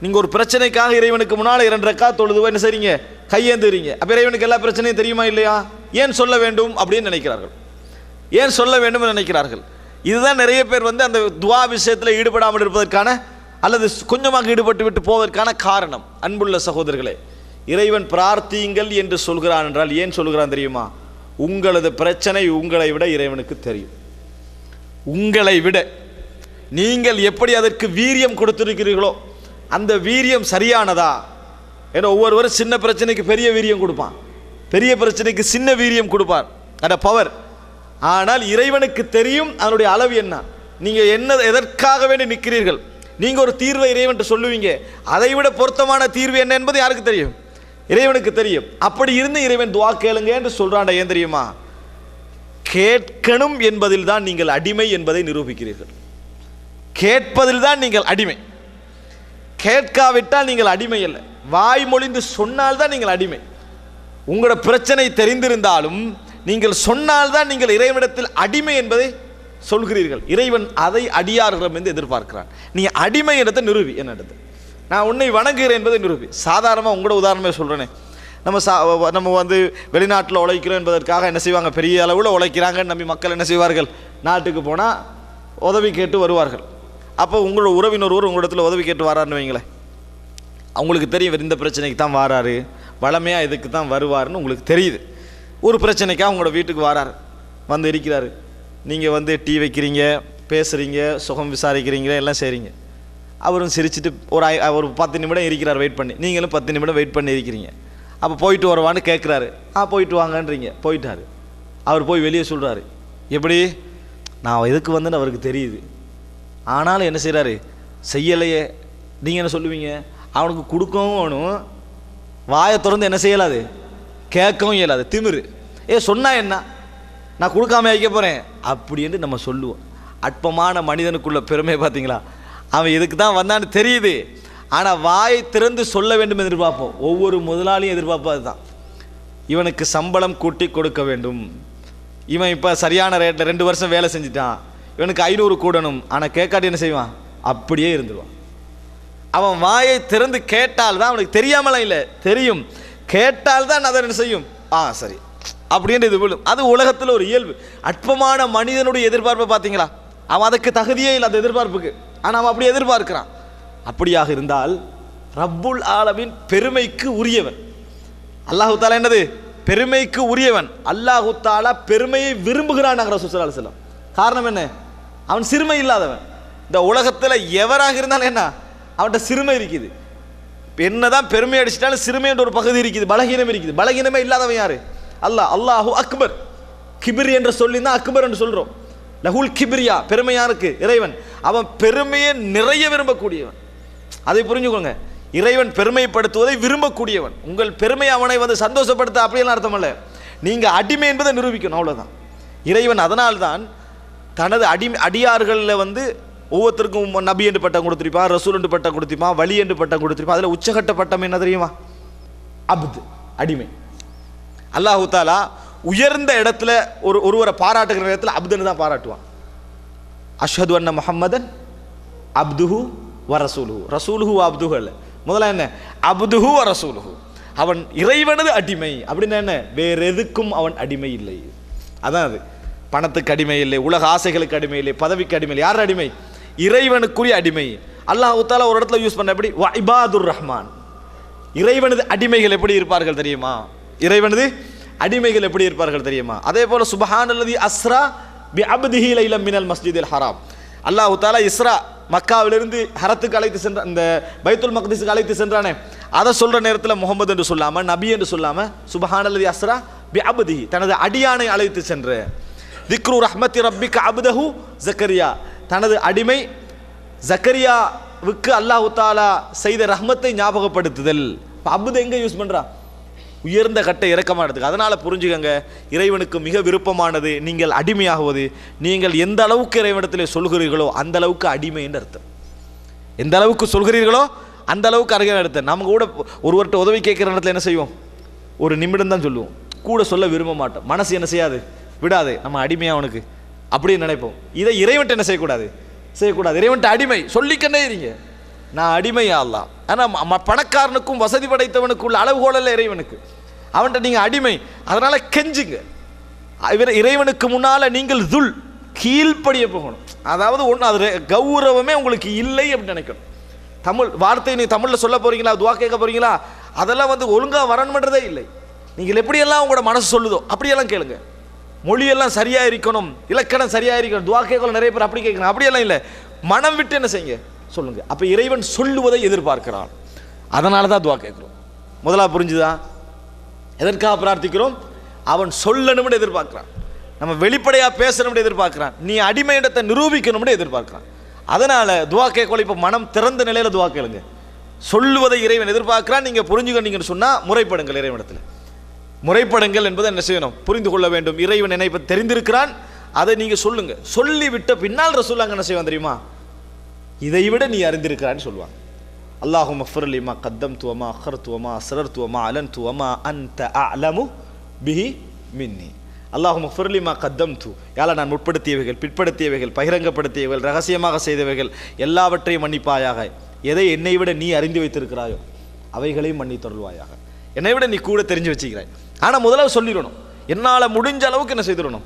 நீங்கள் ஒரு பிரச்சனைக்காக இறைவனுக்கு முன்னால் 2 ரக்காத் தொழுதுவோ என்ன செய்றீங்க, கையேந்துறீங்க. அப்போ இறைவனுக்கு எல்லா பிரச்சனையும் தெரியுமா இல்லையா? ஏன் சொல்ல வேண்டும் அப்படின்னு நினைக்கிறார்கள். ஏன் சொல்ல வேண்டும் நினைக்கிறார்கள். இதுதான் நிறைய பேர் வந்து அந்த துவா விஷயத்தில் ஈடுபடாமல் இருப்பதற்கான அல்லது கொஞ்சமாக ஈடுபட்டு விட்டு போவதற்கான காரணம். அன்புள்ள சகோதரர்களே, இறைவன் பிரார்த்தியுங்கள் என்று சொல்கிறான் என்றால் ஏன் சொல்கிறான் தெரியுமா? உங்களது பிரச்சனை உங்களை விட இறைவனுக்கு தெரியும். உங்களை விட நீங்கள் எப்படி அதற்கு வீரியம் கொடுத்திருக்கிறீர்களோ அந்த வீரியம் சரியானதா? ஏன்னா ஒவ்வொருவரும் சின்ன பிரச்சனைக்கு பெரிய வீரியம் கொடுப்பான், பெரிய பிரச்சனைக்கு சின்ன வீரியம் கொடுப்பார், அந்த பவர். ஆனால் இறைவனுக்கு தெரியும் அதனுடைய அளவு என்ன. நீங்கள் என்ன எதற்காக வேண்டி நிற்கிறீர்கள், நீங்கள் ஒரு தீர்வை இறைவன் சொல்லுவீங்க, அதை விட பொருத்தமான தீர்வு என்ன என்பது யாருக்கு தெரியும்? இறைவனுக்கு தெரியும். அப்படி இருந்து இறைவன் துவா கேளுங்க என்று சொல்றான். ஏன் தெரியுமா? கேட்கணும் என்பதில் தான் நீங்கள் அடிமை என்பதை நிரூபிக்கிறீர்கள். கேட்பதில் தான் நீங்கள் அடிமை. கேட்காவிட்டால் நீங்கள் அடிமை அல்ல. வாய்மொழிந்து சொன்னால்தான் நீங்கள் அடிமை. உங்களோட பிரச்சனை தெரிந்திருந்தாலும் நீங்கள் சொன்னால்தான் நீங்கள் இறைவனிடத்தில் அடிமை என்பதை சொல்கிறீர்கள். இறைவன் அதை அடியார்களிடம் என்று எதிர்பார்க்கிறான். நீ அடிமை இடத்தை நிரூபி, என்னிடத்து நான் உன்னை வணங்குகிறேன் என்பதை நிரூபி. சாதாரணமாக உங்களோட உதாரணமே சொல்கிறேனே, நம்ம வந்து வெளிநாட்டில் உழைக்கிறோம் என்பதற்காக என்ன செய்வாங்க, பெரிய அளவில் உழைக்கிறாங்கன்னு நம்பி மக்கள் என்ன செய்வார்கள், நாட்டுக்கு போனால் உதவி கேட்டு வருவார்கள். அப்போ உங்களோட உறவினர் உங்களிடத்தில் உதவி கேட்டு வராருன்னு வைங்களேன், அவங்களுக்கு தெரியும் இந்த பிரச்சனைக்கு தான் வாராரு, வளமையாக இதுக்கு தான் வருவாருன்னு உங்களுக்கு தெரியுது. ஒரு பிரச்சனைக்காக உங்களோட வீட்டுக்கு வராரு, வந்து இருக்கிறாரு. நீங்கள் வந்து டீ வைக்கிறீங்க, பேசுகிறீங்க, சுகம் விசாரிக்கிறீங்க, எல்லாம் செய்கிறீங்க. அவரும் சிரிச்சுட்டு ஒரு 10 நிமிடம் இருக்கிறார் வெயிட் பண்ணி. நீங்களும் 10 நிமிடம் வெயிட் பண்ணி இருக்கிறீங்க. அப்போ போயிட்டு வரவான்னு கேட்குறாரு. போயிட்டு வாங்கன்றீங்க. போயிட்டார். அவர் போய் வெளியே சொல்கிறாரு, எப்படி நான் எதுக்கு வந்தேன்னு அவருக்கு தெரியுது, ஆனாலும் என்ன செய்கிறாரு, செய்யலையே. நீங்கள் என்ன சொல்லுவீங்க? அவனுக்கு கொடுக்கவும் வேணும், வாயை திறந்து என்ன செய்யலாது, கேட்கவும் இயலாது, திமிரு. சொன்னா என்ன, நான் கொடுக்காம வைக்க போகிறேன் அப்படின்னு நம்ம சொல்லுவோம். அற்பமான மனிதனுக்குள்ள பெருமை பார்த்தீங்களா? அவன் இதுக்கு தான் வந்தான்னு தெரியுது, ஆனால் வாயை திறந்து சொல்ல வேண்டும் என்று எதிர்பார்ப்போம். ஒவ்வொரு முதலாளியும் எதிர்பார்ப்பது தான், இவனுக்கு சம்பளம் கூட்டி கொடுக்க வேண்டும், இவன் இப்போ சரியான ரேட்டில் 2 வருஷம் வேலை செஞ்சுட்டான், இவனுக்கு 500 கூடணும். ஆனால் கேட்காட்டி என்ன செய்வான், அப்படியே இருந்துருவான். அவன் வாயை திறந்து கேட்டால் தான், அவனுக்கு தெரியாமலாம் இல்லை, தெரியும், கேட்டால் தான் அதை என்ன செய்யும், சரி அப்படின்ட்டு இது விழும். அது உலகத்தில் ஒரு இயல்பு. அற்பமான மனிதனுடைய எதிர்பார்ப்பை பார்த்தீங்களா? அவன் அதுக்கு தகுதியே இல்லை அந்த எதிர்பார்ப்புக்கு, ஆனால் அவன் அப்படி எதிர்பார்க்கிறான். அப்படியாக இருந்தால் ரப்புல் ஆலமீன் பெருமைக்கு உரியவன். அல்லாஹு தாலா என்னது, பெருமைக்கு உரியவன். அல்லாஹு தாலா பெருமையை விரும்புகிறான். ரசூலுல்லாஹி ஸல்லல்லாஹு அலைஹி வஸல்லம். காரணம் என்ன? அவன் சிறுமை இல்லாதவன். இந்த உலகத்தில் எவராக இருந்தாலும் என்ன, அவன்கிட்ட சிறுமை இருக்குது. என்னதான் பெருமை அடிச்சிட்டாலும் சிறுமை என்ற ஒரு பகுதி இருக்குது, பலகீனம் இருக்குது. பலகீனமே இல்லாதவன் யாரு? அல்லாஹ். அல்லாஹு அக்பர். கிபிரி என்ற சொல்லி தான் அக்பர் என்று சொல்றோம். லஹுல் கிபிரியா, பெருமை யாருக்கு? இறைவன். அவன் பெருமையை நிறைய விரும்பக்கூடியவன். அதை புரிஞ்சுக்கோங்க. இறைவன் பெருமைப்படுத்துவதை விரும்பக்கூடியவன். உங்கள் பெருமை அவனை வந்து சந்தோஷப்படுத்த அப்படியெல்லாம் அர்த்தம் அல்ல. நீங்க அடிமை என்பதை நிரூபிக்கணும், அவ்வளவுதான். இறைவன் அதனால்தான் தனது அடியார்களில் வந்து ஒவ்வொருத்தருக்கும் நபி என்று பட்டம் கொடுத்திருப்பான், ரசூல் என்று பட்டம் கொடுத்திருப்பான், வலி என்று பட்டம் கொடுத்திருப்பான். அதில் உச்சகட்ட பட்டம் என்ன தெரியுமா? அப்து, அடிமை. அல்லாஹு தாலா உயர்ந்த இடத்துல ஒருவரை பாராட்டுகிற இடத்துல அப்துன்னு தான் பாராட்டுவான். அஷ்ஹது அன்ன முஹம்மதன் அப்துஹு வ ரசூலுஹு. ரசூலுஹு அப்துஹு அல்ல, முதல்ல என்ன, அப்துஹு வ ரசூலுஹு. அவன் இறைவனது அடிமை. அப்படின்னா என்ன, வேற எதுக்கும் அவன் அடிமை இல்லை. அதான் அது. பணத்துக்கு அடிமை இல்லை, உலக ஆசைகளுக்கு அடிமை இல்லை, பதவிக்கு அடிமை இல்லை. யார் அடிமை? இறைவனுக்குரிய அடிமை. அல்லாஹ் தஆலா ஒரு இடத்துல யூஸ் பண்ண எப்படி, வ இபாதுர் ரஹ்மான். இறைவனது அடிமைகள் எப்படி இருப்பார்கள் தெரியுமா? இறைவனது அடிமைகள் எப்படி இருப்பார்கள் தெரியுமா? அதே போல சுப்ஹானல்லதி அஸ்ரா பி அப்திஹி லைலம் மினல் மஸ்ஜிதில் ஹராம். அல்லாஹ் தஆலா இஸ்ரா, மக்காவிலிருந்து ஹரத்துக்கு அழைத்து சென்ற, இந்த பைத்துல் மக்திஸுக்கு அழைத்து சென்றானே, அதை சொல்ற நேரத்தில் முகமது என்று சொல்லாம, நபி என்று சொல்லாம, சுப்ஹானல்லதி அஸ்ரா பி அப்திஹி, தனது அடியானை அழைத்து சென்ற. திக்ரு ரஹ்மத்தி ரப்பிக அப்தஹு ஜக்கரியா, தனது அடிமை ஜக்கரியாவுக்கு அல்லாஹ் தஆலா செய்த ரஹ்மத்தை ஞாபகப்படுத்துதல். அப்து எங்க யூஸ் பண்றா? உயர்ந்த கட்டை இறக்கமானதுக்கு. அதனால புரிஞ்சுக்கங்க, இறைவனுக்கு மிக விருப்பமானது நீங்கள் அடிமையாகுவது. நீங்கள் எந்த அளவுக்கு இறைவனிடத்தில் சொல்கிறீர்களோ அந்த அளவுக்கு அடிமை என்று அர்த்தம். எந்த அளவுக்கு சொல்கிறீர்களோ அந்த அளவுக்கு அருகே அர்த்தம். நம்ம கூட ஒருவர்கிட்ட உதவி கேட்குற இடத்துல என்ன செய்வோம், ஒரு நிமிடம் தான் சொல்லுவோம், கூட சொல்ல விரும்ப மாட்டோம். மனசு என்ன செய்யாது, விடாது, நம்ம அடிமையா அவனுக்கு அப்படின்னு நினைப்போம். இதை இறைவன்ட்ட என்ன செய்யக்கூடாது, செய்யக்கூடாது. இறைவன்ட்ட அடிமை சொல்லிக்கண்டே இருங்க, நான் அடிமையா அல்லாஹ். ஆனால் பணக்காரனுக்கும் வசதி படைத்தவனுக்கு உள்ள அளவுகோல் இல்லை இறைவனுக்கு. அவன்கிட்ட நீங்கள் அடிமை. அதனால கெஞ்சுங்க. இறைவனுக்கு முன்னால் நீங்கள் துல் கீழ்ப்படிய போகணும். அதாவது ஒன்று, அது கௌரவமே உங்களுக்கு இல்லை அப்படின்னு நினைக்கணும். தமிழ் வார்த்தை நீ தமிழில் சொல்ல போறீங்களா, துவா கேட்க போறீங்களா, அதெல்லாம் வந்து ஒழுங்காக வரணுன்றதே இல்லை. நீங்கள் எப்படியெல்லாம் உங்களோட மனசு சொல்லுதோ அப்படியெல்லாம் கேளுங்க. மொழியெல்லாம் சரியாக இருக்கணும், இலக்கணம் சரியாக இருக்கணும். துவா கேட்கலாம் நிறைய பேர் அப்படி கேட்கணும். அப்படியெல்லாம் இல்லை, மனம் விட்டு என்ன செய்யுங்க, சொல்லுங்க. அப்போ இறைவன் சொல்லுவதை எதிர்பார்க்கிறான். அதனால தான் துவா கேட்குறோம். முதலாக புரிஞ்சுதா? எதற்காக பிரார்த்திக்கிறோம்? அவன் சொல்லணும்னு எதிர்பார்க்கிறான். நம்ம வெளிப்படையாக பேசணும்னு எதிர்பார்க்கிறான். நீ அடிமையிடத்தை நிரூபிக்கணும்னு எதிர்பார்க்கிறான். அதனால துவா கேட்கல. இப்போ மனம் திறந்த நிலையில் துவா கேளுங்க. சொல்லுவதை இறைவன் எதிர்பார்க்கிறான். நீங்கள் புரிஞ்சுக்கணுங்கன்னு சொன்னால் முறைப்படுங்கள். இறைவனிடத்தில் முறைப்படுங்கள் என்பதை என்ன செய்யணும், புரிந்து கொள்ள வேண்டும். இறைவன் என்னை இப்போ தெரிந்திருக்கிறான், அதை நீங்கள் சொல்லுங்க. சொல்லிவிட்ட பின்னால் ரசூலுல்லாஹ் என்ன செய்வான் தெரியுமா? இதை விட நீ அறிந்திருக்கிறான்னு சொல்லுவாங்க. அல்லாஹும்ம ஃபிர் லி மா கத்தம்து வ மா அഖர்து வ மா அஸ்ரர்து வ மா அலன்து வ மா அன்த அஅலமு பிஹி மின்னி. அல்லாஹும்ம ஃபிர் லி மா கத்தம்து, யால நான் முற்படுத்தியவைகள், பிற்படுத்தியவைகள், பகிரங்கப்படுத்தியவைகள், ரகசியமாக செய்தவைகள் எல்லாவற்றையும் மன்னிப்பாயாக. எதை என்னை விட நீ அறிந்து வைத்திருக்கிறாயோ அவைகளையும் மன்னி தருள்வாயாக. என்னை விட நீ கூட தெரிஞ்சு வச்சுக்கிறாய். ஆனால் முதல்ல சொல்லிடணும். என்னால் முடிஞ்ச அளவுக்கு என்ன செய்திடணும்,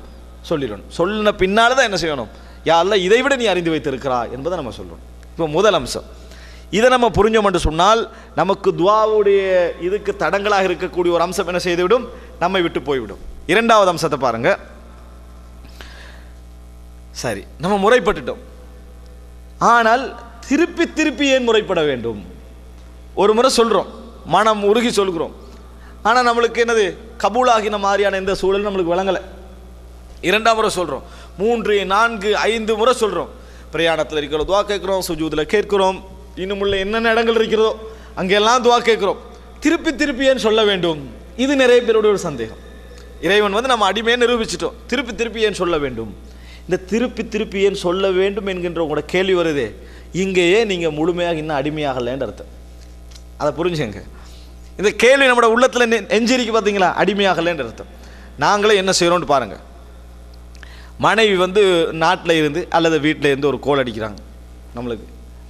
சொல்லிடணும். சொல்லின பின்னால் தான் என்ன செய்யணும், யா அல்லாஹ் இதை விட நீ அறிந்து வைத்திருக்கிறாய் என்பதை நம்ம சொல்லணும். இப்போ முதல் அம்சம் இதை நம்ம புரிஞ்சோம் என்று சொன்னால் நமக்கு துஆவுடைய இதுக்கு தடங்களாக இருக்கக்கூடிய ஒரு அம்சம் என்ன செய்துவிடும், நம்மை விட்டு போய்விடும். இரண்டாவது அம்சத்தை பாருங்க. சரி, நம்ம முறைப்பட்டுட்டோம். ஆனால் திருப்பி திருப்பி ஏன் முறைப்பட வேண்டும்? ஒரு முறை சொல்கிறோம், மனம் உருகி சொல்கிறோம், ஆனால் நம்மளுக்கு என்னது கபூலாகின மாதிரியான எந்த சூழல் நம்மளுக்கு விளங்கலை. இரண்டாம் முறை சொல்கிறோம், 3, 4, 5 முறை சொல்கிறோம். பிரயாணத்தில் இருக்கிற துவா கேட்குறோம், சுஜூதில் கேட்குறோம், இன்னும் உள்ள என்னென்ன இடங்கள் இருக்கிறதோ அங்கெல்லாம் துவா கேட்குறோம். திருப்பி திருப்பி ஏன் சொல்ல வேண்டும்? இது நிறைய பேருடைய ஒரு சந்தேகம். இறைவன் நம்ம அடிமையை நிரூபிச்சிட்டோம், திருப்பி திருப்பி ஏன் சொல்ல வேண்டும்? இந்த திருப்பி திருப்பி ஏன் சொல்ல வேண்டும் என்கின்ற உங்களோட கேள்வி வருதே, இங்கேயே நீங்கள் முழுமையாக இன்னும் அடிமையாகலைன்னு அர்த்தம். அதை புரிஞ்சுங்க. இந்த கேள்வி நம்மளோட உள்ளத்தில் எஞ்சிருக்கு பார்த்தீங்களா, அடிமையாகலைன்னு அர்த்தம். நாங்களே என்ன செய்கிறோம்னு பாருங்கள். மனைவி நாட்டில் இருந்து அல்லது வீட்டில் இருந்து ஒரு கோல் அடிக்கிறாங்க, நம்மளுக்கு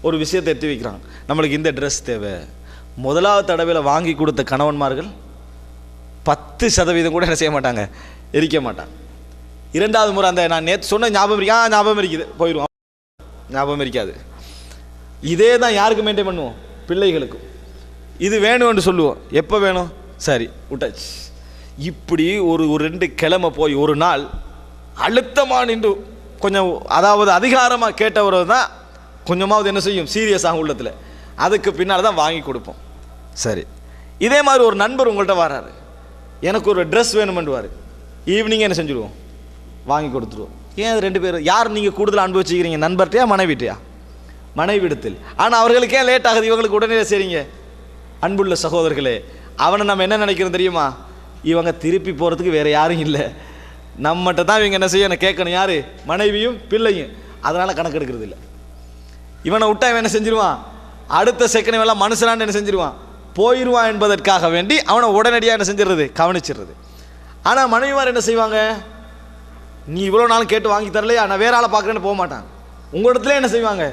ஒரு விஷயத்தை எத்தி வைக்கிறாங்க, நம்மளுக்கு இந்த ட்ரெஸ் தேவை. முதலாவது தடவையில் வாங்கி கொடுத்த கணவன்மார்கள் 10% கூட என்ன செய்ய மாட்டாங்க, எரிக்க மாட்டாங்க. இரண்டாவது முறை அந்த நான் நேற்று சொன்ன ஞாபகம் இருக்குது, போயிடுவோம், ஞாபகம் இருக்காது. இதே தான் யாருக்கு மெயின்டைன் பண்ணுவோம்? பிள்ளைகளுக்கும். இது வேணும்னு சொல்லுவோம், எப்போ வேணும், சரி விட்டாச்சு. இப்படி ஒரு 2 கிழமை போய் ஒரு நாள் அழுத்தமாக நின்று கொஞ்சம் அதாவது அதிகாரமாக கேட்டவர் தான் கொஞ்சமாவது என்ன செய்யும், சீரியஸாக உள்ளத்தில். அதுக்கு பின்னால் தான் வாங்கி கொடுப்போம். சரி, இதே மாதிரி ஒரு நண்பர் உங்கள்கிட்ட வராரு, எனக்கு ஒரு ட்ரெஸ் வேணுமென்றுவார். ஈவினிங்கே என்ன செஞ்சுருவோம், வாங்கி கொடுத்துருவோம். ஏன் 2 பேர் யார் நீங்கள் கூடுதல் அனுபவிச்சுக்கிறீங்க, நண்பர்கிட்டையா மனைவிட்டையா? மனைவிடத்தில். ஆனால் அவர்களுக்கே லேட் ஆகுது, இவங்களுக்கு உடனே சரிங்க. அன்புள்ள சகோதரர்களே, அவனை நம்ம என்ன நினைக்கிறோம் தெரியுமா, இவங்க திருப்பி போகிறதுக்கு வேறு யாரும் இல்லை, நம்மகிட்ட தான் இவங்க என்ன செய்யணும் கேட்கணும், யார்? மனைவியும் பிள்ளையும். அதனால் கணக்கு எடுக்கிறது இல்லை. இவனை விட்டா இவன் என்ன செஞ்சிருவான், அடுத்த செகண்ட் இவெல்லாம் மனுஷனான்னு என்ன செஞ்சிருவான், போயிடுவான் என்பதற்காக வேண்டி அவனை உடனடியாக என்ன செஞ்சிடுறது, கவனிச்சிடுறது. ஆனால் மனைவிமார் என்ன செய்வாங்க, நீ இவ்வளோ நாள் கேட்டு வாங்கி தரலையா, நான் வேற ஆளை பார்க்குறேன்னு போக மாட்டாங்க, உங்களிடத்துல என்ன செய்வாங்க,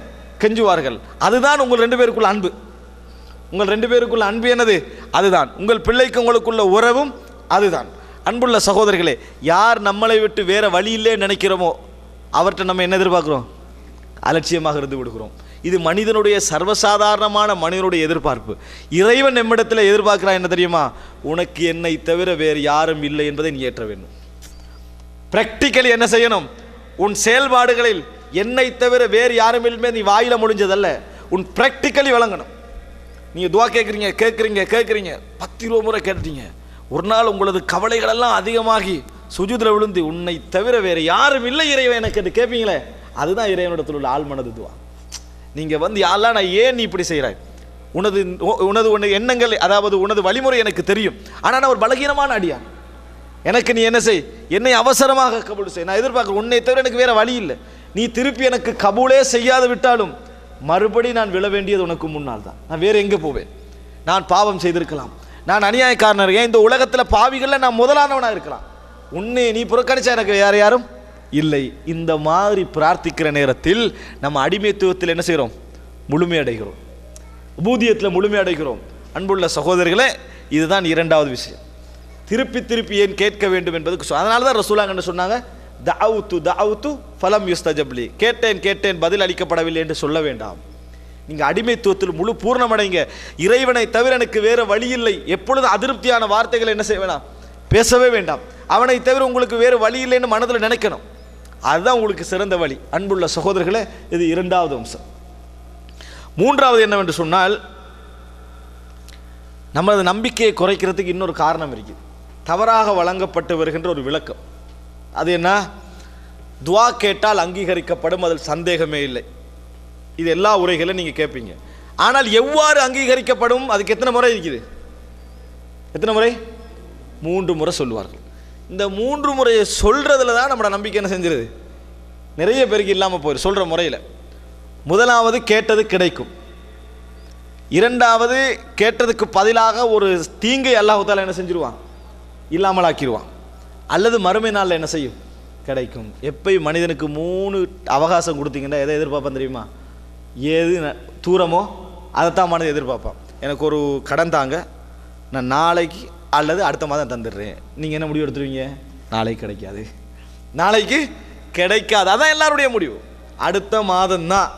கெஞ்சுவார்கள். அதுதான் உங்கள் 2 பேருக்குள்ள அன்பு. உங்கள் 2 பேருக்குள்ள அன்பு என்னது, அதுதான். உங்கள் பிள்ளைக்கு உங்களுக்குள்ள உறவும் அதுதான். அன்புள்ள சகோதரர்களே, யார் நம்மளை விட்டு வேற வழி இல்லை நினைக்கிறோமோ அவர்கிட்ட நம்ம என்ன எதிர்பார்க்குறோம், அலட்சியமாக இருந்து விடுகிறோம். இது மனிதனுடைய சர்வசாதாரணமான மனிதனுடைய எதிர்பார்ப்பு. இறைவன் நம்மிடத்தில் எதிர்பார்க்கிறா என்ன தெரியுமா, உனக்கு என்னை தவிர வேறு யாரும் இல்லை என்பதை நீ ஏற்ற வேண்டும். பிராக்டிக்கலி என்ன செய்யணும், உன் செயல்பாடுகளில் என்னை தவிர வேறு யாரும் இல்லை நீ வாயில முடிஞ்சதல்ல, உன் பிராக்டிக்கலி வழங்கணும். நீங்கள் துவா கேட்குறீங்க 10-20 முறை கேட்டீங்க, ஒரு நாள் உங்களது கவலைகள் எல்லாம் அதிகமாகி சுஜூதில் விழுந்து உன்னை தவிர வேறு யாரும் இல்லை இறைவன் எனக்கு என்று கேட்பீங்களே, அதுதான் இறைவனிடத்தில் உள்ள ஆழ்மனது துவா. நீங்கள் யாரெல்லாம் நான் ஏன் நீ இப்படி செய்கிறாய், உனது எண்ணங்கள் அதாவது உனது வழிமுறை எனக்கு தெரியும், ஆனால் நான் ஒரு பலகீனமான அடியான், எனக்கு நீ என்ன செய், என்னை அவசரமாக கபூல் செய், நான் எதிர்பார்க்குறேன், உன்னை தவிர எனக்கு வேறு வழி இல்லை, நீ திருப்பி எனக்கு கபூலே செய்யாது விட்டாலும் மறுபடி நான் விழ வேண்டியது உனக்கு முன்னால் தான், நான் வேறு எங்கே போவேன், நான் பாவம் செய்திருக்கலாம், நான் அநியாயக்காரனர், ஏன் இந்த உலகத்தில் பாவிகளில் நான் முதலானவனாக இருக்கலாம், உன்னை நீ புறக்கணிச்சா எனக்கு வேறு யாரும் இல்லை. இந்த மாதிரி பிரார்த்திக்கிற நேரத்தில் நம்ம அடிமைத்துவத்தில் என்ன செய்கிறோம், முழுமையடைகிறோம், உபூதியத்தில் முழுமையடைகிறோம். அன்புள்ள சகோதரர்களே, இதுதான் இரண்டாவது விஷயம். திருப்பி திருப்பி ஏன் கேட்க வேண்டும் என்பதுக்கு அதனால தான் ரசூலுல்லாஹ் என்ன சொன்னாங்க, தஅவுது ஃபலம் யுஸ்தஜப்லி, கேட்டேன் பதில் அளிக்கப்படவில்லை என்று சொல்ல வேண்டாம். நீங்கள் அடிமைத்துவத்தில் முழு பூர்ணமடைங்க. இறைவனை தவிர எனக்கு வேறு வழி இல்லை, எப்பொழுதும் அதிருப்தியான வார்த்தைகளை என்ன செய்ய வேண்டாம், பேசவே வேண்டாம். அவனை தவிர உங்களுக்கு வேறு வழி இல்லைன்னு மனதில் நினைக்கணும், அதுதான் உங்களுக்கு சிறந்த வழி. அன்புள்ள சகோதரர்களே, இது இரண்டாவது அம்சம். மூன்றாவது என்னவென்று சொன்னால், நமது நம்பிக்கையை குறைக்கிறதுக்கு இன்னொரு காரணம் இருக்குது, தவறாக வழங்கப்பட்டு வருகின்ற ஒரு விளக்கம். அது என்ன, துவா கேட்டால் அங்கீகரிக்கப்படும், அதில் சந்தேகமே இல்லை. இது எல்லா உரைகளும் நீங்கள் கேட்பீங்க. ஆனால் எவ்வாறு அங்கீகரிக்கப்படும், அதுக்கு எத்தனை முறை இருக்குது, எத்தனை முறை, 3 முறை சொல்லுவார்கள். இந்த 3 முறையை சொல்கிறதுல தான் நம்மளோட நம்பிக்கை என்ன செஞ்சிருது, நிறைய பேருக்கு இல்லாமல் போயிடும். சொல்கிற முறையில் முதலாவது கேட்டது கிடைக்கும், இரண்டாவது கேட்டதுக்கு பதிலாக ஒரு தீங்கை அல்லாஹ் தஆலா என்ன செஞ்சிருவான், இல்லாமல் ஆக்கிடுவான், அல்லது மறுமை நாளில் என்ன செய்யும், கிடைக்கும். எப்பயும் மனிதனுக்கு 3 அவகாசம் கொடுத்தீங்கன்னா எதை எதிர்பார்ப்பான் தெரியுமா, ஏது தூரமோ அதைத்தான் மனிதன் எதிர்பார்ப்பான். எனக்கு ஒரு கடன் தாங்க, நான் நாளைக்கு அல்லது அடுத்த மாதம் தந்துடுறேன். நீங்கள் என்ன முடிவு எடுத்துருவீங்க, நாளைக்கு கிடைக்காது, நாளைக்கு கிடைக்காது, அதான் எல்லாருடைய முடிவு, அடுத்த மாதம் தான்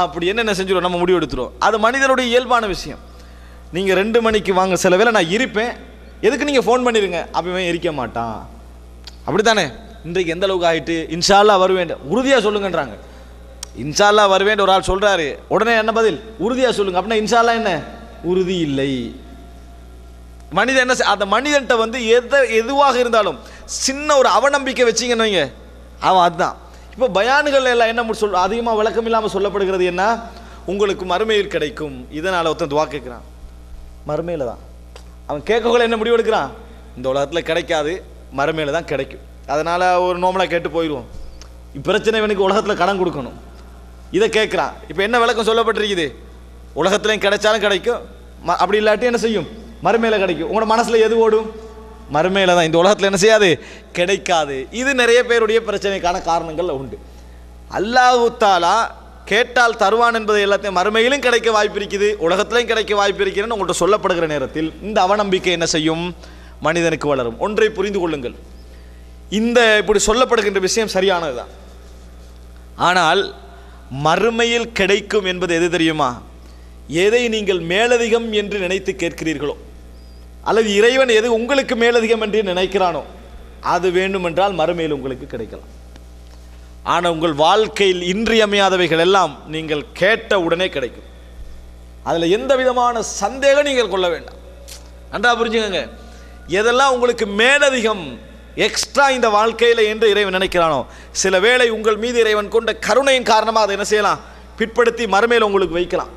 அப்படி என்ன செஞ்சிடும், நம்ம முடிவு எடுத்துருவோம். அது மனிதனுடைய இயல்பான விஷயம். நீங்கள் 2 மணிக்கு வாங்க, சில வேளை நான் இருப்பேன், எதுக்கு நீங்கள் ஃபோன் பண்ணிடுங்க, அப்பவே இருக்க மாட்டான், அப்படி தானே. இன்றைக்கு எந்த அளவுக்கு ஆகிட்டு, இன்ஷா அல்லாஹ் வருவேன், உறுதியாக சொல்லுங்கன்றாங்க. இன்ஷா அல்லாஹ் வருவேன் ஒரு ஆள் சொல்றாரு, உடனே என்ன பதில்? உறுதியா சொல்லுங்க. அப்படின்னா இன்ஷா அல்லாஹ் என்ன உறுதி இல்லை. மனிதன் என்ன அந்த மனிதன்ட்ட வந்து எதுவாக இருந்தாலும் சின்ன ஒரு அவநம்பிக்கை வச்சிங்கன்னு வைங்க, அவன் அதுதான். இப்போ பயான்கள் எல்லாம் என்ன அதிகமாக விளக்கம் இல்லாமல் சொல்லப்படுகிறது என்ன? உங்களுக்கு மறுமையில் கிடைக்கும். இதனால் ஒருத்தன் துவா கேட்குறான், மறுமையில் தான். அவன் கேட்கக்குள்ள என்ன முடிவு எடுக்கிறான்? இந்த உலகத்தில் கிடைக்காது, மறுமையில் தான் கிடைக்கும். அதனால் ஒரு நோமலாக கேட்டு போயிடுவோம். பிரச்சனை இவனுக்கு உலகத்தில் கடன் கொடுக்கணும், இதை கேட்குறான். இப்போ என்ன விளக்கம் சொல்லப்பட்டிருக்குது? உலகத்துலையும் கிடைச்சாலும் கிடைக்கும், அப்படி இல்லாட்டி என்ன செய்யும்? மறுமையில் கிடைக்கும். உங்களோட மனசில் எது ஓடும்? மறுமையில் தான். இந்த உலகத்தில் என்ன செய்யாது? கிடைக்காது. இது நிறைய பேருடைய பிரச்சனைக்கான காரணங்கள் உண்டு. அல்லாஹ் தஆலா கேட்டால் தருவான் என்பதை எல்லாத்தையும் மறுமையிலும் கிடைக்க வாய்ப்பு இருக்குது, உலகத்திலையும் கிடைக்க வாய்ப்பு இருக்கிறதுன்னு உங்கள்கிட்ட சொல்லப்படுகிற நேரத்தில் இந்த அவநம்பிக்கை என்ன செய்யும்? மனிதனுக்கு வளரும். ஒன்றை புரிந்து கொள்ளுங்கள், இந்த இப்படி சொல்லப்படுகின்ற விஷயம் சரியானது தான். ஆனால் மறுமையில் கிடைக்கும் என்பது எது தெரியுமா? எதை நீங்கள் மேலதிகம் என்று நினைத்து கேட்கிறீர்களோ, அல்லது இறைவன் எது உங்களுக்கு மேலதிகம் என்று நினைக்கிறானோ அது வேண்டுமென்றால் மறுமையில் உங்களுக்கு கிடைக்கலாம். ஆனால் உங்கள் வாழ்க்கையில் இன்றியமையாதவைகள் எல்லாம் நீங்கள் கேட்ட உடனே கிடைக்கும். அதில் எந்த விதமான சந்தேகம் நீங்கள் கொள்ள வேண்டாம். நன்றா புரிஞ்சுக்கங்க. எதெல்லாம் உங்களுக்கு மேலதிகம், எக்ஸ்ட்ரா இந்த வாழ்க்கையில் என்று இறைவன் நினைக்கிறானோ, சில வேளை உங்கள் மீது இறைவன் கொண்ட கருணையின் காரணமாக அதை என்ன செய்யலாம்? பிற்படுத்தி மறுமையில் உங்களுக்கு வைக்கலாம்.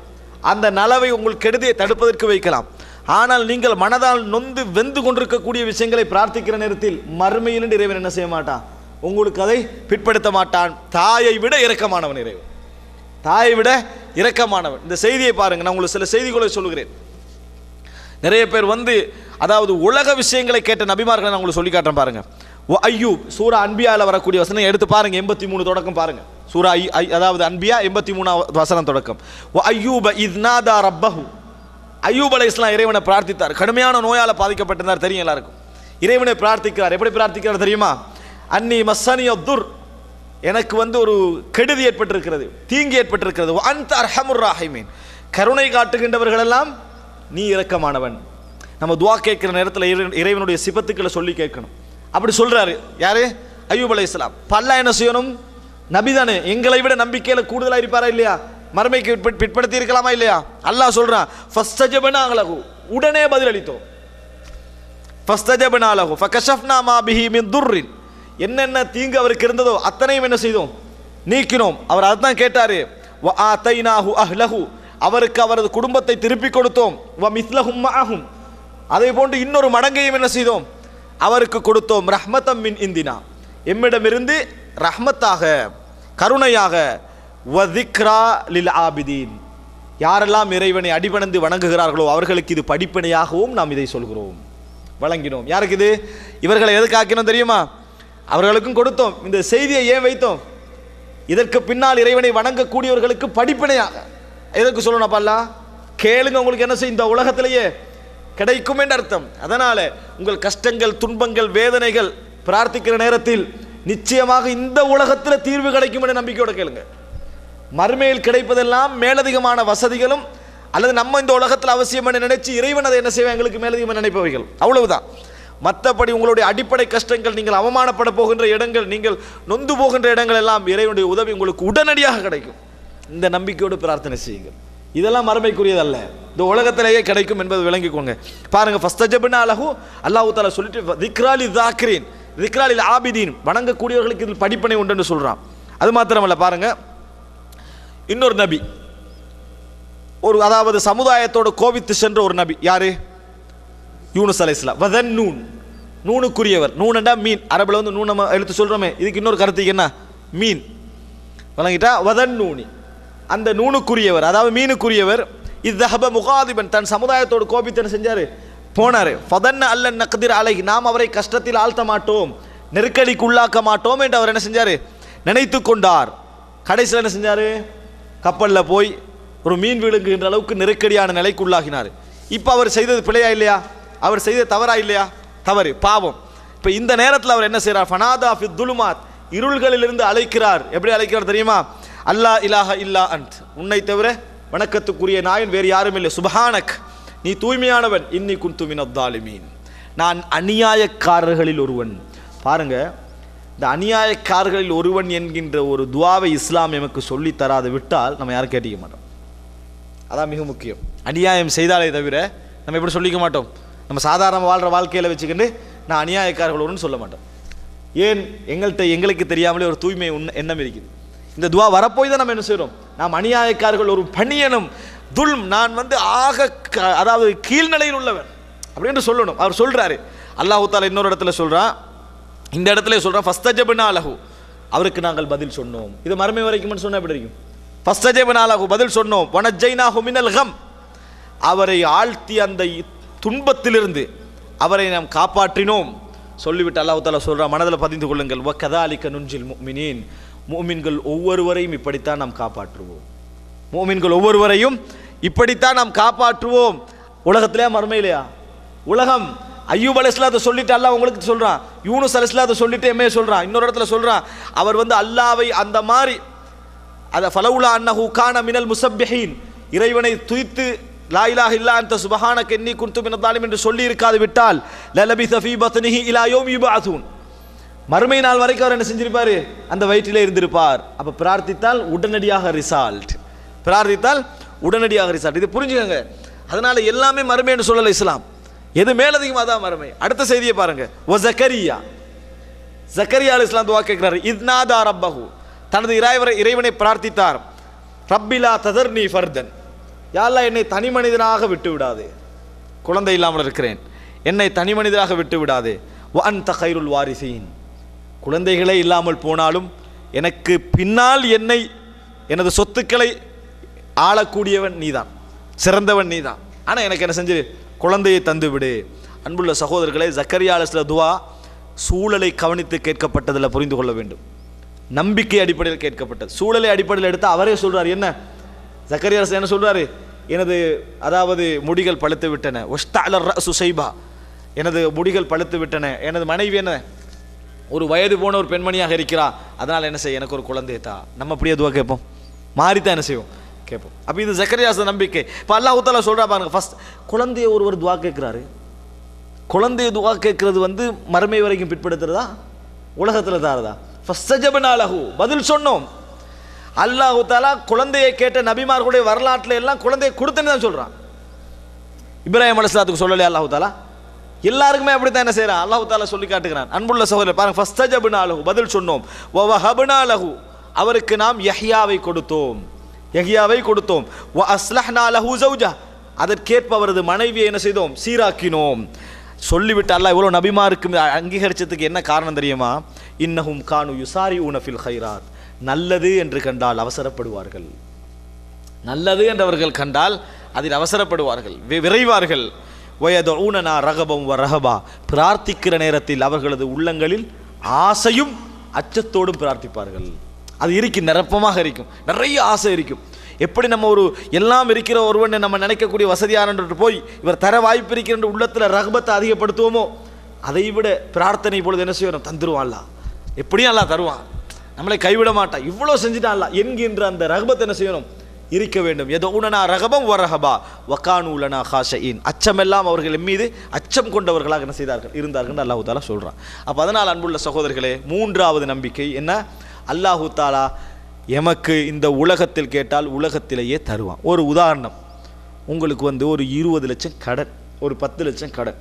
அந்த நலவை உங்கள் கெடுதியை தடுப்பதற்கு வைக்கலாம். ஆனால் நீங்கள் மனதால் நொந்து வெந்து கொண்டிருக்கக்கூடிய விஷயங்களை பிரார்த்திக்கிற நேரத்தில் மறுமையில் இறைவன் என்ன செய்ய மாட்டான்? உங்களுக்கு அதை பிற்படுத்த மாட்டான். தாயை விட இரக்கமானவன் இறைவன், தாயை விட இரக்கமானவன். இந்த செய்தியை பாருங்க, நான் உங்களுக்கு சில செய்திகளை சொல்லுகிறேன். நிறைய பேர் வந்து அதாவது உலக விஷயங்களை கேட்ட நபிமார்களை நான் உங்களுக்கு சொல்லி காட்டுறேன் பாருங்க. ஐயூப் சூரா அன்பியாவில் வரக்கூடிய வசனம் எடுத்து பாருங்க, 83 தொடக்கம் பாருங்க. சூரா அதாவது அன்பியா 83 வசனம் தொடக்கம். ஐயூப இத்நாதா ரப்பஹு, ஐயூப் அலைஹிஸ்ஸலாம் இறைவனை பிரார்த்தித்தார். கடுமையான நோயால் பாதிக்கப்பட்டிருந்தார், தெரியும் எல்லாருக்கும். இறைவனை பிரார்த்திக்கிறார். எப்படி பிரார்த்திக்கிறார் தெரியுமா? அன்னி மஸ்ஸனி அத்துர், எனக்கு வந்து ஒரு கெடுதி ஏற்பட்டிருக்கிறது, தீங்கு ஏற்பட்டிருக்கிறது. அன்த அர்ஹமுர் ராஹிமீன், கருணை காட்டுகின்றவர்கள் எல்லாம் நீ இரக்கமானவன். நம்ம துஆ கேட்கிற நேரத்தில் இறைவனுடைய சிபத்துக்களை சொல்லி கேட்கணும். அப்படி சொல்றாரு யாரு? ஐயூப் அலைஹிஸ்ஸலாம். பல்லா என்ன செய்யணும்? நபிதானே, எங்களை விட நம்பிக்கையில் கூடுதலாக இருப்பாரா இல்லையா? மறுமைக்கு பிற்படுத்தி இருக்கலாமா இல்லையா? அல்லாஹ் சொல்றான், ஃபஸ்தஜபனா லஹு, உடனே பதில் அளித்தோம். ஃபஸ்தஜபனா லஹு ஃபகஷஃப்னா மா பிஹி மின் துர்ரின், என்னென்ன தீங்கு அவருக்கு இருந்ததோ அத்தனையும் என்ன செய்தோம்? நீக்கினோம். அவர் அதுதான் கேட்டாரு. வ ஆதைனாஹு அஹ்லஹு, அவருக்கு அவரது குடும்பத்தை திருப்பி கொடுத்தோம். வ மிஸ்லஹும் மஅஹும், அதே போன்று இன்னொரு மடங்கையும் என்ன செய்தோம்? அவருக்கு கொடுத்தோம். ரஹ்மத்தம் மின் இந்தினா, எம்மிடமிருந்து ரஹ்மத்தாக, கருணையாக. வ திக்ரா லில் ஆபிதீன், யாரெல்லாம் இறைவனை அடிபணிந்து வணங்குகிறார்களோ அவர்களுக்கு இது படிப்பினையாகவும் நாம் இதை சொல்கிறோம், வழங்கினோம். யாருக்கு இது? இவர்களை எதுக்கு ஆக்கினோம் தெரியுமா? அவர்களுக்கும் கொடுத்தோம். இந்த செய்தியை ஏன் வைத்தோம்? இதற்கு பின்னால் இறைவனை வணங்கக்கூடியவர்களுக்கு படிப்பினையாக. எதற்கு சொல்லணும்? அப்பல்லா கேளுங்க, உங்களுக்கு என்ன செய்யும்? இந்த உலகத்திலேயே கிடைக்கும் என்று அர்த்தம். அதனால உங்கள் கஷ்டங்கள், துன்பங்கள், வேதனைகள் பிரார்த்திக்கிற நேரத்தில் நிச்சயமாக இந்த உலகத்தில் தீர்வு கிடைக்கும் என்ற நம்பிக்கையோட கேளுங்க. மறுமையில் கிடைப்பதெல்லாம் மேலதிகமான வசதிகளும் அல்லது நம்ம இந்த உலகத்தில் அவசியம் என்று நினைச்சு இறைவன் அதை என்ன செய்வான்? எங்களுக்கு மேலதிகமாக நினைப்பவைகள், அவ்வளவுதான். மற்றபடி உங்களுடைய அடிப்படை கஷ்டங்கள், நீங்கள் அவமானப்பட போகின்ற இடங்கள், நீங்கள் நொந்து போகின்ற இடங்கள் எல்லாம் இறைவனுடைய உதவி உங்களுக்கு உடனடியாக கிடைக்கும். இந்த நம்பிக்கையோடு பிரார்த்தனை செய்யுங்கள். இதெல்லாம் மறுமைக்குரியதல்ல, இந்த உலகத்திலேயே கிடைக்கும் என்பது விளங்கிக்கோங்க. பாருங்க, ஃபஸ்தஜப்னா லஹு, அல்லாஹ் தஆலா சொல்லிட்டு திக்ராலி தாக்கிரீன், திக்ராலி ஆபிதீன், வணங்கக்கூடியவர்களுக்கு இதில் படிப்பனை உண்டுன்னு சொல்றான். அது மாத்திரமல்ல, பாருங்க இன்னொரு நபி, ஒரு அதாவது சமுதாயத்தோடு கோபித்து சென்ற ஒரு நபி. யாரு? யூனுஸ் அலைஹிஸ்ஸலாம். வதன் நூன், நூனுக்குரியவர். நூனண்டா மீன், அரபில் வந்து நூன் நம்ம எழுத்து சொல்கிறோமே, இதுக்கு இன்னொரு கருத்துக்கு என்ன? மீன். வழங்கிட்டா வதன் நூனி, அந்த நூனுக்குரியவர், அதாவது மீனுக்குரியவர். இத்தஹப முகாதிபன், தன் சமுதாயத்தோடு கோபித்தன் செஞ்சார், போனார். ஃபதன்ன அல்லன் நக்திர் அலைஹி, நாம் அவரை கஷ்டத்தில் ஆழ்த்த மாட்டோம், நெருக்கடிக்கு உள்ளாக்க மாட்டோம் என்று அவர் என்ன செஞ்சார்? நினைத்து கொண்டார். கடைசியில் என்ன செஞ்சார்? கப்பலில் போய் ஒரு மீன் விழுங்குகின்ற அளவுக்கு நெருக்கடியான நிலைக்கு உள்ளாகினார். இப்போ அவர் செய்தது பிழையா இல்லையா? அவர் செய்தது தவறா இல்லையா? தவறு, பாவம். இப்போ இந்த நேரத்தில் அவர் என்ன செய்கிறார்? ஃபனாதா ஃபி துலுமாத், இருள்களிலிருந்து அழைக்கிறார். எப்படி அழைக்கிறார் தெரியுமா? அல்லா இலாஹ இல்லா அன்த், உன்னை தவிர வணக்கத்துக்குரிய நாயன் வேறு யாரும் இல்லை. சுபஹானக், நீ தூய்மையானவன். இன்னி குன்து மினத் தாலிமீன், நான் அநியாயக்காரர்களில் ஒருவன். பாருங்க, இந்த அநியாயக்காரர்களில் ஒருவன் என்கின்ற ஒரு துவாவை இஸ்லாம் எமக்கு சொல்லி தராது விட்டால் நம்ம யாரும் கேட்டிக்க மாட்டோம். அதான் மிக முக்கியம். அநியாயம் செய்தாலே தவிர நம்ம எப்படி சொல்லிக்க மாட்டோம். நம்ம சாதாரண வாழ்கிற வாழ்க்கையில் வச்சுக்கிட்டு நான் அநியாயக்காரர்களோடுன்னு சொல்ல மாட்டோம். ஏன்? எங்களுக்கு தெரியாமலே ஒரு தூய்மை எண்ணம் இருக்குது. இந்த துவா வரப்போய் தான் நம்ம என்ன செய்கிறோம், நாம் அநியாயக்காரர்கள் ஒரு பணியனும் நான் அதாவது கீழ்நிலையில் உள்ளவன் அப்படின்னு சொல்லணும். அவர் சொல்றாரு, அல்லாஹ் தஆலா இன்னொரு இடத்துல சொல்றான், இந்த இடத்துல சொல்றான் ஃபஸ்தஜப்னா லஹு, அவருக்கு நாங்கள் பதில் சொன்னோம். இது மறுமை வரைக்கும் சொன்னா எப்படி இருக்கும்? ஃபஸ்தஜப்னா லஹு, பதில் சொன்னோம். வனஜ்ஜைனாஹு மினல் கம், அவரை ஆழ்த்தி அந்த துன்பத்திலிருந்து அவரை நாம் காப்பாற்றினோம் சொல்லிவிட்டு அல்லாஹ் தஆலா சொல்றான், மனதில் பதிந்து கொள்ளுங்கள், வகதாலிக நுன்ஜில் முஃமினீன், முஃமின்கள் ஒவ்வொருவரையும் இப்படித்தான் நாம் காப்பாற்றுவோம். முஃமின்கள் ஒவ்வொருவரையும் இப்படித்தான் நாம் காப்பாற்றுவோம். உலகத்திலேயா மறுமையிலையா? உலகம். அய்யூப் அலைஹிஸ்ஸலாத்தை சொல்லிட்டு அல்லாஹ் உங்களுக்கு சொல்றான், யூனுஸ் அலைஹிஸ்ஸலாத்தை சொல்லிட்டு எம்ஏ சொல்றான், இன்னொரு இடத்துல சொல்றான், அவர் அல்லாஹ்வை அந்த மாதிரி அத ஃபலவுலா அன்னஹு கான மினல் முஸப்பிஹீன், இறைவனை துதித்து லா இலாஹ இல்லா அன்த சுப்ஹானக இன்னி குன்து மினல் ஸாலிமீன் என்று சொல்லி இருக்காது விட்டால் லலபிஸ ஃபீ பத்னிஹி இலா யௌமி யுபஅஸூன், மறுமை நாள் வரைக்கும் அவர் என்ன செஞ்சிருப்பாரு, அந்த வயிற்றிலே இருந்திருப்பார். அப்ப பிரார்த்தித்தால் உடனடியாக ரிசல்ட், பிரார்த்தித்தால் உடனடியாக ரிசல்ட். இது புரிஞ்சுக்கங்க. அதனால எல்லாமே மறுமைன்னு சொல்லல இஸ்லாம், எது மேலதிகமாக தான் மறுமை. அடுத்த செய்தியை பாருங்க. ஜக்கரியா அலைஹிஸ்ஸலாம் துஆ கேட்கிறார். இத்நாதா ரப்பஹு, தனது இறைவனை பிரார்த்தித்தார். ரப்பிலா ததர்னி ஃபர்தன், யா அல்லாஹ் என்னை தனி மனிதனாக விட்டு விடாதே, குழந்தை இல்லாமல் இருக்கிறேன், என்னை தனி மனிதனாக விட்டு விடாதே. வ அன்த கைருல் வாரிசீன், குழந்தைகளே இல்லாமல் போனாலும் எனக்கு பின்னால் எனது சொத்துக்களை ஆளக்கூடியவன் நீதான், சிறந்தவன் நீதான். ஆனால் எனக்கு என்ன செஞ்சு குழந்தையை தந்து விடு. அன்புள்ள சகோதரர்களே, ஜக்கரியா அலைஹிஸ்ஸலாம் துஆ சூழலை கவனித்து கேட்கப்பட்டதில் புரிந்து கொள்ள வேண்டும். நம்பிக்கை அடிப்படையில் கேட்கப்பட்டது. சூழலை அடிப்படையில் எடுத்து அவரே சொல்றார். என்ன ஜக்கரியா அலைஹிஸ்ஸலாம் என்ன சொல்றாரு? அதாவது முடிகள் பழுத்து விட்டன, வஸ்தஅல ரஅசு ஷைபா, எனது முடிகள் பழுத்து விட்டன, எனது மனைவி ஒரு வயது போன ஒரு பெண்மணியாக இருக்கிறா, அதனால் என்ன செய்ய, எனக்கு ஒரு குழந்தை தா. நம்ம அப்படியே துவா கேட்போம், மாறித்தான் என்ன செய்வோம், கேட்போம். அப்போ இது ஜக்கரியா நம்பிக்கை. இப்போ அல்லாஹ் தஆலா சொல்றா பாருங்க, ஃபர்ஸ்ட் குழந்தைய ஒருவர் துவா கேட்கிறாரு. குழந்தைய துவா கேட்கறது மறுமை வரைக்கும் பிற்படுத்துறதா, உலகத்தில் தாரதா? ஃபஸ்தஜப்னா லஹு, பதில் சொன்னோம். அல்லாஹ் தஆலா குழந்தையை கேட்ட நபிமார்களுடைய வரலாற்றில் எல்லாம் குழந்தையை கொடுத்தேன்னு தான் சொல்றான். இப்ராஹிம் அலைஹிஸ்ஸலாத்துக்கு சொல்லலையா அல்லாஹ் தஆலா? எல்லாருக்குமே அப்படித்தான் என்ன செய்யறான், அல்லாஹ் தஆலா சொல்லி காட்டுகிறான். அன்புள்ள சகோதரர் பாருங்க, ஃபஸ்தஜப்னா லஹு, பதில் சொன்னோம். வ வஹப்னா லஹு, அவருக்கு நாம் யஹ்யாவை கொடுத்தோம், வ அஸ்லஹ்னா லஹு ஸௌஜா, அதற்கேற்ப அவரது மனைவியை என்ன செய்தோம், சீராக்கினோம். சொல்லிவிட்டு அல்லாஹ் இவ்வளோ நபிமாருக்கு அங்கீகரிச்சதுக்கு என்ன காரணம் தெரியுமா? இன்னஹும் கானு யுசாரிஊன ஃபில் கைராத், நல்லது என்று கண்டால் அவசரப்படுவார்கள், நல்லது என்றவர்கள் கண்டால் அதில் அவசரப்படுவார்கள், விரைவார்கள். வயதுஊனனா ரகபம் வ ரஹபா, பிரார்த்திக்கிற நேரத்தில் அவர்களது உள்ளங்களில் ஆசையும் அச்சத்தோடும் பிரார்த்திப்பார்கள். அது நிரப்பமாக இருக்கும், நிறைய ஆசை இருக்கும். எப்படி நம்ம எல்லாம் இருக்கிற ஒருவனை நம்ம நினைக்கக்கூடிய வசதியானன்று போய் இவர் தர வாய்ப்பு இருக்கிற உள்ளத்தில் ரகபத்தை அதிகப்படுத்துவோமோ, அதை விட பிரார்த்தனை பொழுது என்ன செய்யணும், தந்துருவான்ல, எப்படியும் அல்லாஹ் தருவான், நம்மளை கைவிட மாட்டான், இவ்வளோ செஞ்சுட்டான்ல என்கின்ற அந்த ரகபத்தை என்ன செய்யணும், இருக்க வேண்டும். யதுஊனனா ரகபம் வ ரஹபா வ கானூ லனா காஷியின், அச்சமெல்லாம் அவர்கள் மீது அச்சம் கொண்டவர்களாக என்ன செய்தார்கள், இருந்தார்கள் அல்லாஹ் தஆலா சொல்றான். அப்போ அதனால் அன்புள்ள சகோதரர்களே, மூன்றாவது நம்பிக்கை என்ன, அல்லாஹ் தஆலா எமக்கு இந்த உலகத்தில் கேட்டால் உலகத்திலேயே தருவான். ஒரு உதாரணம், உங்களுக்கு ஒரு 20 லட்சம் கடன், ஒரு 10 லட்சம் கடன்,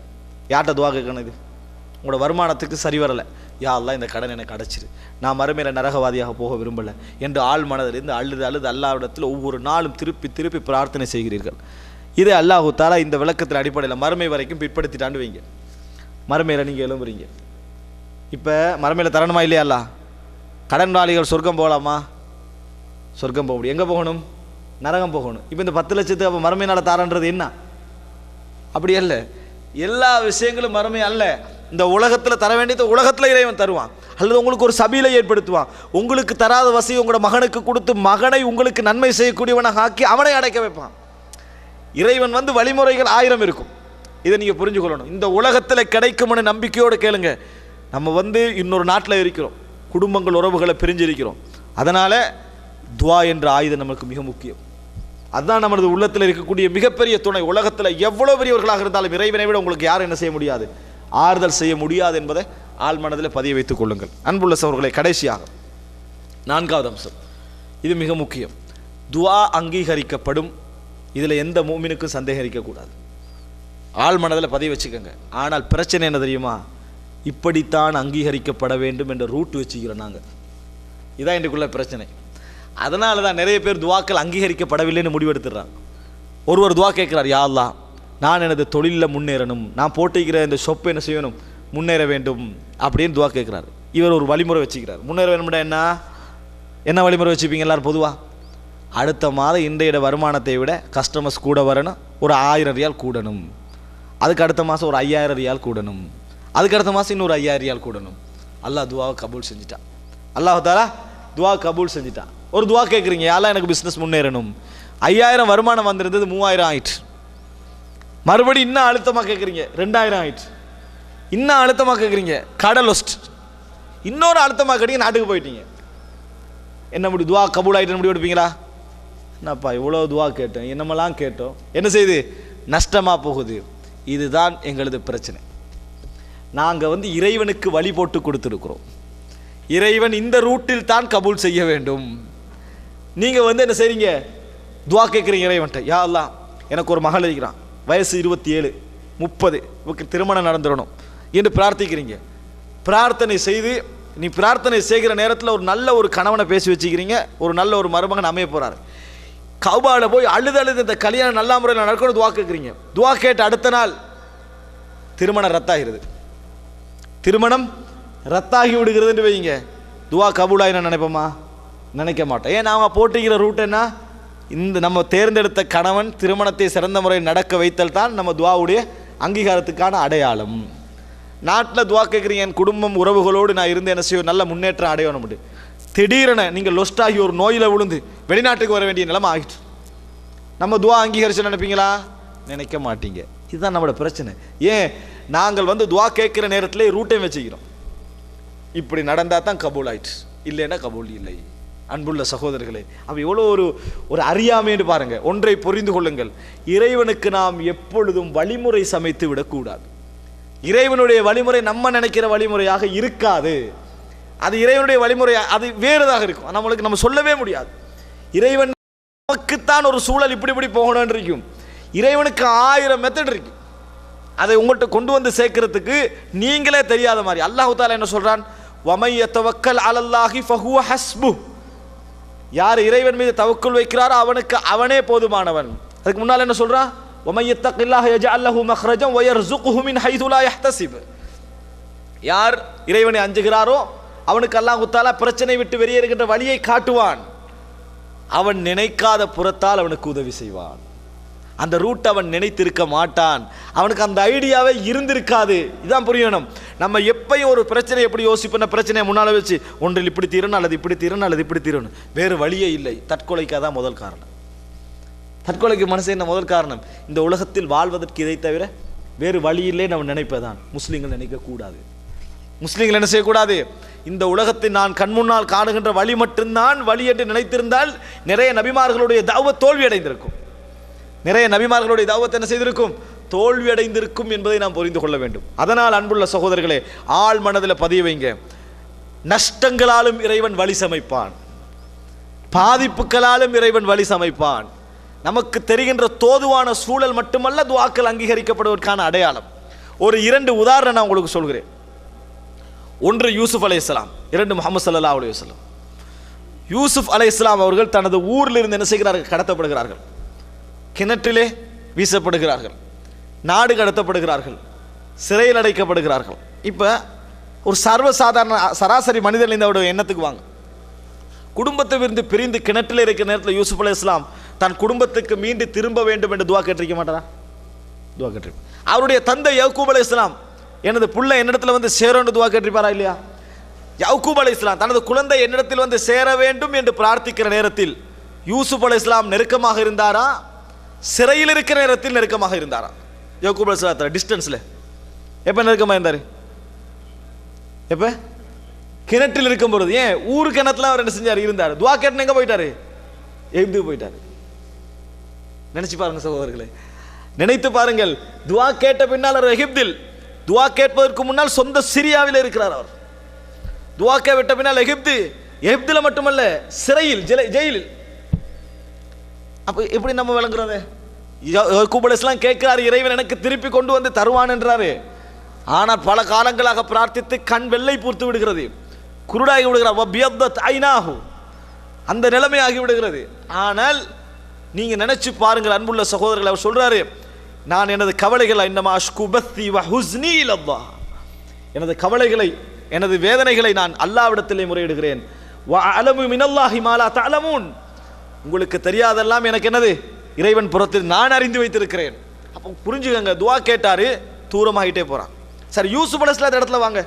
யார்கிட்ட துவா கேட்கணும்? இது உங்களோட வருமானத்துக்கு சரி வரலை, யா அல்லாஹ் இந்த கடன் எனக்கு அடைச்சிரு, நான் மறுமையில் நரகவாதியாக போக விரும்பலை என்று ஆள் மனதிலிருந்து அழுது அல்லாஹ்விடத்தில் ஒவ்வொரு நாளும் திருப்பி பிரார்த்தனை செய்கிறீர்கள். இதே அல்லாஹ் தஆலா இந்த விளக்கத்தில் அடிப்படையில் மறுமை வரைக்கும் பிற்படுத்திட்டாண்டு வைங்க. மறுமையில் நீங்கள் எழும்புறீங்க, இப்போ மறுமையில் தரணுமா இல்லையா? அல்லாஹ் கடன்வாளிகள் சொர்க்கம் போகலாமா? சொர்க்கம் போக முடியும். எங்கே போகணும்? நரகம் போகணும். இப்போ இந்த 10 லட்சத்துக்கு அப்போ மறுமையினால் தாரன்றது என்ன? அப்படி அல்ல, எல்லா விஷயங்களும் மறுமை அல்ல. இந்த உலகத்தில் தர வேண்டியது உலகத்தில் இறைவன் தருவான், அல்லது உங்களுக்கு ஒரு சபீலை ஏற்படுத்துவான். உங்களுக்கு தராத வசதி உங்களோட மகனுக்கு கொடுத்து மகனை உங்களுக்கு நன்மை செய்யக்கூடியவனாக ஆக்கி அவனை அடைக்க வைப்பான். இறைவன் வழிமுறைகள் 1000 இருக்கும். இதை நீங்கள் புரிஞ்சு கொள்ளணும். இந்த உலகத்தில் கிடைக்கும்னு நம்பிக்கையோடு கேளுங்க. நம்ம இன்னொரு நாட்டில் இருக்கிறோம், குடும்பங்கள் உறவுகளை பிரிஞ்சிருக்கிறோம். அதனால் துவா என்ற ஆயுதம் நமக்கு மிக முக்கியம். அதுதான் நமது உள்ளத்தில் இருக்கக்கூடிய மிகப்பெரிய துணை. உலகத்தில் எவ்வளோ பெரியவர்களாக இருந்தாலும் இறைவனை விட உங்களுக்கு யாரும் என்ன செய்ய முடியாது, ஆறுதல் செய்ய முடியாது என்பதை ஆள் மனதில் பதிய வைத்துக் கொள்ளுங்கள். அன்புள்ள சகோதரர்களே, கடைசியாக 4வது அம்சம், இது மிக முக்கியம். துஆ அங்கீகரிக்கப்படும். இதில் எந்த மூமினுக்கும் சந்தேகம் இருக்கக்கூடாது. ஆள் மனதில் பதிய வச்சுக்கோங்க. ஆனால் பிரச்சனை என்ன தெரியுமா? இப்படித்தான் அங்கீகரிக்கப்பட வேண்டும் என்ற ரூட் வச்சுக்கிறோம் நாங்கள். இதான் இன்றைக்குள்ள பிரச்சனை. அதனால தான் நிறைய பேர் துவாக்கள் அங்கீகரிக்கப்படவில்லைன்னு முடிவெடுத்துடுறாங்க. ஒருவர் துவா கேட்குறார், யா அல்லாஹ், நான் எனது தொழிலில் முன்னேறணும், நான் போட்டிக்கிற இந்த ஷொப்பை என்ன செய்யணும், முன்னேற வேண்டும் அப்படின்னு துவா கேட்குறாரு. இவர் ஒரு வழிமுறை வச்சுக்கிறார். முன்னேற வேணும்னா என்ன வழிமுறை வச்சுப்பீங்க எல்லாரும் பொதுவாக? அடுத்த மாதம் இன்றைய வருமானத்தை விட கஸ்டமர்ஸ் கூட வரணும், ஒரு 1000 ரியால் கூடணும். அதுக்கு அடுத்த மாதம் ஒரு 5000 ரியால் கூடணும். அதுக்கு அடுத்த மாதம் இன்னொரு 5000 ரியால் கூடணும். அல்லாஹ் துவாவை கபூல் செஞ்சுட்டான். அல்லாஹ் தாலா துவா கபூல் செஞ்சுட்டான். ஒரு துவா கேட்குறீங்க, யாரெல்லாம் எனக்கு பிஸ்னஸ் முன்னேறணும், 5000 வருமானம் வந்திருந்தது 3000 ஆயிடுச்சு. மறுபடியும் இன்னும் அழுத்தமாக கேட்குறீங்க, 2000 ஆயிடுச்சு. இன்னும் அழுத்தமாக கேட்குறீங்க, கடல் ஒஸ்ட். இன்னொரு அழுத்தமாக கேட்டீங்க, நாட்டுக்கு போயிட்டீங்க. என்ன முடி துவா கபூல் ஆகிட்டு முடிவு எடுப்பீங்களா? என்னப்பா இவ்வளோ துவா கேட்டோம், என்னமெல்லாம் கேட்டோம், என்ன செய்யுது, நஷ்டமாக போகுது. இதுதான் எங்களது பிரச்சனை. நாங்கள் இறைவனுக்கு வழி போட்டு கொடுத்துருக்குறோம். இறைவன் இந்த ரூட்டில் தான் கபூல் செய்ய வேண்டும். நீங்கள் என்ன செய்றீங்க, துவா கேட்குறீங்க இறைவன்ட்ட, யா அல்லாஹ் எனக்கு ஒரு மகள் இருக்கிறான், வயசு 27 30, இவருக்கு திருமணம் நடந்துடணும் என்று பிரார்த்திக்கிறீங்க. பிரார்த்தனை செய்து நீ பிரார்த்தனை செய்கிற நேரத்தில் ஒரு நல்ல ஒரு கணவனை பேசி வச்சுக்கிறீங்க, ஒரு நல்ல ஒரு மருமகன் அமைய போகிறாரு. கௌபாவில் போய் அழுது இந்த கல்யாணம் நல்ல முறையில் நடக்கணும் துவா கேட்குறீங்க. துவா கேட்டு அடுத்த நாள் திருமணம் ரத்தாகிறது. திருமணம் ரத்தாகி விடுகிறதுன்னு வைங்க, துவா கபூலாகி நான் நினைப்போமா? நினைக்க மாட்டோம். ஏன் அவங்க போட்டிக்கிற ரூட் என்ன? இந்த நம்ம தேர்ந்தெடுத்த கணவன் திருமணத்தை சிறந்த முறையில் நடக்க வைத்தல் தான் நம்ம துவாவுடைய அங்கீகாரத்துக்கான அடையாளம். நாட்டில் துவா கேட்குறீங்க, என் குடும்பம் உறவுகளோடு நான் இருந்து என்ன செய்ய நல்ல முன்னேற்றம் அடையணும். திடீரென நீங்கள் லொஸ்டாகி ஒரு நோயில் விழுந்து வெளிநாட்டுக்கு வர வேண்டிய நிலைமை ஆகிட்டு, நம்ம துவா அங்கீகரிச்சு நினைப்பீங்களா? நினைக்க மாட்டீங்க. இதுதான் நம்மளோட பிரச்சனை. ஏன் நாங்கள் துவா கேட்குற நேரத்திலே ரூட்டையும் வச்சுக்கிறோம். இப்படி நடந்தால் தான் கபூல் ஆயிடுச்சு, இல்லைன்னா கபூல் இல்லை. அன்புள்ள சகோதரர்களே, அப்போ எவ்வளோ ஒரு அறியாமைன்னு பாருங்கள். ஒன்றை புரிந்து கொள்ளுங்கள், இறைவனுக்கு நாம் எப்பொழுதும் வழிமுறை சமைத்து விடக்கூடாது. இறைவனுடைய வழிமுறை நம்ம நினைக்கிற வழிமுறையாக இருக்காது. அது இறைவனுடைய வழிமுறை, அது வேறுதாக இருக்கும். நம்மளுக்கு நம்ம சொல்லவே முடியாது. இறைவன் நமக்குத்தான் ஒரு சூழல் இப்படி போகணும்னு இருக்கும். இறைவனுக்கு 1000 மெத்தட் இருக்கு. அதை உங்கள்கிட்ட கொண்டு சேர்க்கறதுக்கு நீங்களே தெரியாத மாதிரி. அல்லாஹ் தஆலா என்ன சொல்றான், வமை யதவக்கல் அலல்லாஹி ஃபஹுவ ஹஸ்பு. யார் இறைவன் மீது தவக்குல் வைக்கிறாரோ அவனுக்கு அவனே போதுமானவன். அதுக்கு முன்னால் என்ன சொல்றான், வமை யத்தகில்லாஹ யஜஅல் லஹு மக்ரஜன் வயர்ஸுகுஹு மின் ஹைது லா யஹ்தஸிப். யார் இறைவனை அஞ்சுகிறாரோ அவனுக்கு அல்லாஹ் தஆலா பிரச்சனை விட்டு வெளியேறுகின்ற வழியை காட்டுவான். அவன் நினைக்காத புறத்தால் அவனுக்கு உதவி செய்வான். அந்த ரூட் அவன் நினைத்திருக்க மாட்டான், அவனுக்கு அந்த ஐடியாவே இருந்திருக்காது. இதான் புரியணும். நம்ம எப்பயும் ஒரு பிரச்சனை எப்படி யோசிப்போம், பிரச்சனையை முன்னால் வச்சு ஒன்றில் இப்படி தீரணும் அல்லது இப்படி தீரணும் அல்லது இப்படி தீரணும், வேறு வழியே இல்லை. தற்கொலைக்காதான் முதல் காரணம். தற்கொலைக்கு மனசு என்ன முதல் காரணம்? இந்த உலகத்தில் வாழ்வதற்கு இதை தவிர வேறு வழியில்லை நம்ம நினைப்பதான். முஸ்லீம்கள் நினைக்கக்கூடாது. முஸ்லீம்கள் என்ன செய்யக்கூடாது, இந்த உலகத்தை நான் கண்முன்னால் காணுகின்ற வழி மட்டும்தான் வழி என்று நினைத்திருந்தால் நிறைய நபிமார்களுடைய தாவத் தோல்வி அடைந்திருக்கும். நிறைய நபிமார்களுடைய தாவத் என்ன செய்திருக்கும், தோல்வி அடைந்திருக்கும் என்பதை நாம் புரிந்து கொள்ள வேண்டும். அதனால் அன்புள்ள சகோதரர்களே, ஆள் மனதில் பதிய வைங்க, நஷ்டங்களாலும் இறைவன் வழி சமைப்பான், பாதிப்புகளாலும் இறைவன் வழி சமைப்பான். நமக்கு தெரிகின்ற தோதுவான சூழல் மட்டுமல்ல துஆக்கள் அங்கீகரிக்கப்படுவதற்கான அடையாளம். ஒரு 2 உதாரணம் நான் உங்களுக்கு சொல்கிறேன். ஒன்று யூசுப் அலைஹிஸ்ஸலாம், 2 முஹம்மது ஸல்லல்லாஹு அலைஹி வஸல்லம். யூசுப் அலைஹிஸ்ஸலாம் அவர்கள் தனது ஊரில் இருந்து என்ன செய்கிறார்கள், கடத்தப்படுகிறார்கள், கிணற்றிலே வீசப்படுகிறார்கள், நாடு கடத்தப்படுகிறார்கள், சிறையில் அடைக்கப்படுகிறார்கள். இப்போ ஒரு சர்வசாதாரண சராசரி மனிதன் இந்த எண்ணத்துக்கு வாங்க, குடும்பத்தை இருந்து பிரிந்து கிணற்றில் இருக்கிற நேரத்தில் யூசுப் அலைஹிஸ்ஸலாம் தன் குடும்பத்துக்கு மீண்டு திரும்ப வேண்டும் என்று துவா கேட்டிருக்க மாட்டாரா? துவா கேட்டிருப்பார். அவருடைய தந்தை யாக்கூப் அலைஹிஸ்ஸலாம் எனது புள்ள என்னிடத்தில் சேரணும் துவா கேட்டிருப்பாரா இல்லையா? யாக்கூப் அலைஹிஸ்ஸலாம் தனது குழந்தை என்னிடத்தில் சேர வேண்டும் என்று பிரார்த்திக்கிற நேரத்தில் யூசுப் அலைஹிஸ்ஸலாம் நெருக்கமாக இருந்தாரா, சிறையில் இருக்கிற நேரத்தில் நெருக்கமாக இருந்தாரா? யாக்கூப் அலைஹிஸ்ஸலாம் டிஸ்டன்ஸில் எப்போ நெருக்கமாக இருந்தார்? எப்போ? கிணற்றில் இருக்கும் பொழுது. ஏன் ஊரு கிணத்துல அவர் என்ன செஞ்சார், இருந்தார். துவா கேட்டு எங்கே போயிட்டாரு? எகிப்துக்கு போயிட்டாரு. நினைச்சு பாருங்க சகோதரர்களே, நினைத்து பாருங்கள். துவா கேட்ட பின்னால் அவர் எகிப்தில், துவா கேட்பதற்கு முன்னால் சொந்த சிரியாவில் இருக்கிறார். அவர் துவா கேட்ட பின்னால் எகிப்தில் மட்டுமல்ல, சிறையில், ஜெயிலில். அப்போ எப்படி நம்ம விளங்குறது? யாக்கூப் அலைஹிஸ்ஸலாம் கேட்கிறாரு, இறைவன் எனக்கு திருப்பி கொண்டு வந்து தருவான் என்றாரு. ஆனால் பல காலங்களாக பிரார்த்தித்து கண் வெள்ளை பூர்த்து விடுகிறது, குருடாகி விடுகிறார், அந்த நிலைமையாகி விடுகிறது. ஆனால் நீங்க நினைச்சு பாருங்கள் அன்புள்ள சகோதரர்கள், அவர் சொல்றாரு, நான் எனது கவலைகளை எனது கவலைகளை, எனது வேதனைகளை நான் அல்லாஹ்விடத்திலே முறையிடுகிறேன். உங்களுக்கு தெரியாதெல்லாம் எனக்கு என்னது இறைவன் புறத்தில் நான் அறிந்து வைத்திருக்கிறேன். அப்போ புரிஞ்சுக்கங்க, துவா கேட்டாரு, தூரமாகிட்டே போறான். சரி, யூசுப் அலைஹிஸ்ஸலாம் இடத்துல வாங்க,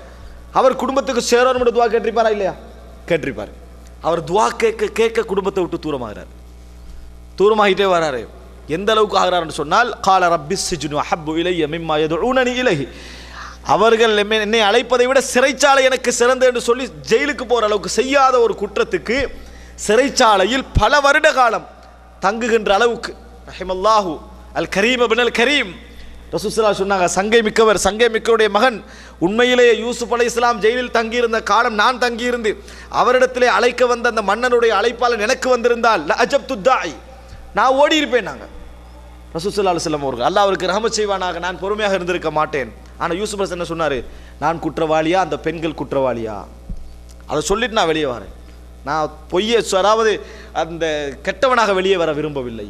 அவர் குடும்பத்துக்கு சேரணும் துவா கேட்டிருப்பாரா இல்லையா? கேட்டிருப்பாரு. அவர் துவா கேட்க குடும்பத்தை விட்டு தூரமாகிட்டே வராரு. எந்த அளவுக்கு ஆகிறாருன்னு சொன்னால், கால ரப்பிஸ் சிஜ்னு அஹப்பு இலைய மிம்மா யதுஊனனி இலைஹி, அவர்கள் என்னை அழைப்பதை விட சிறைச்சாலை எனக்கு சிறந்த என்று சொல்லி ஜெயிலுக்கு போற அளவுக்கு, செய்யாத ஒரு குற்றத்துக்கு சிறைச்சாலையில் பல வருட காலம் தங்குகின்ற அளவுக்கு. ரஹிமல்லாஹு அல் கரீம் இப்னு அல் கரீம். ரசூலுல்லாஹி ஸல்லல்லாஹு அலைஹி வஸல்லம் சொன்னாங்க, சங்கை மிக்கவர், சங்கை மிக்கவருடைய மகன். உண்மையிலேயே யூசுப் அலைஹிஸ்ஸலாம் ஜெயிலில் தங்கியிருந்த காலம் நான் தங்கியிருந்து அவரிடத்திலே அழைக்க வந்த அந்த மன்னனுடைய அழைப்பாளன் எனக்கு வந்திருந்தால் லஅஜப்து தாஇ, நான் ஓடி இருப்பேன். நாங்கள் ரசூலுல்லாஹி ஸல்லல்லாஹு அலைஹி வஸல்லம் அவர்கள், அல்லாஹ் அவருக்கு ரஹமத் செய்வானாக, நான் பொறுமையாக இருந்திருக்க மாட்டேன். ஆனால் யூசுப் அலைஹிஸ்ஸலாம் என்ன சொன்னார்? நான் குற்றவாளியா, அந்த பெண்கள் குற்றவாளியா? அதை சொல்லிட்டு நான் வெளியே வரேன். நான் பொய்யை, அதாவது அந்த கெட்டவனாக வெளியே வர விரும்பவில்லை,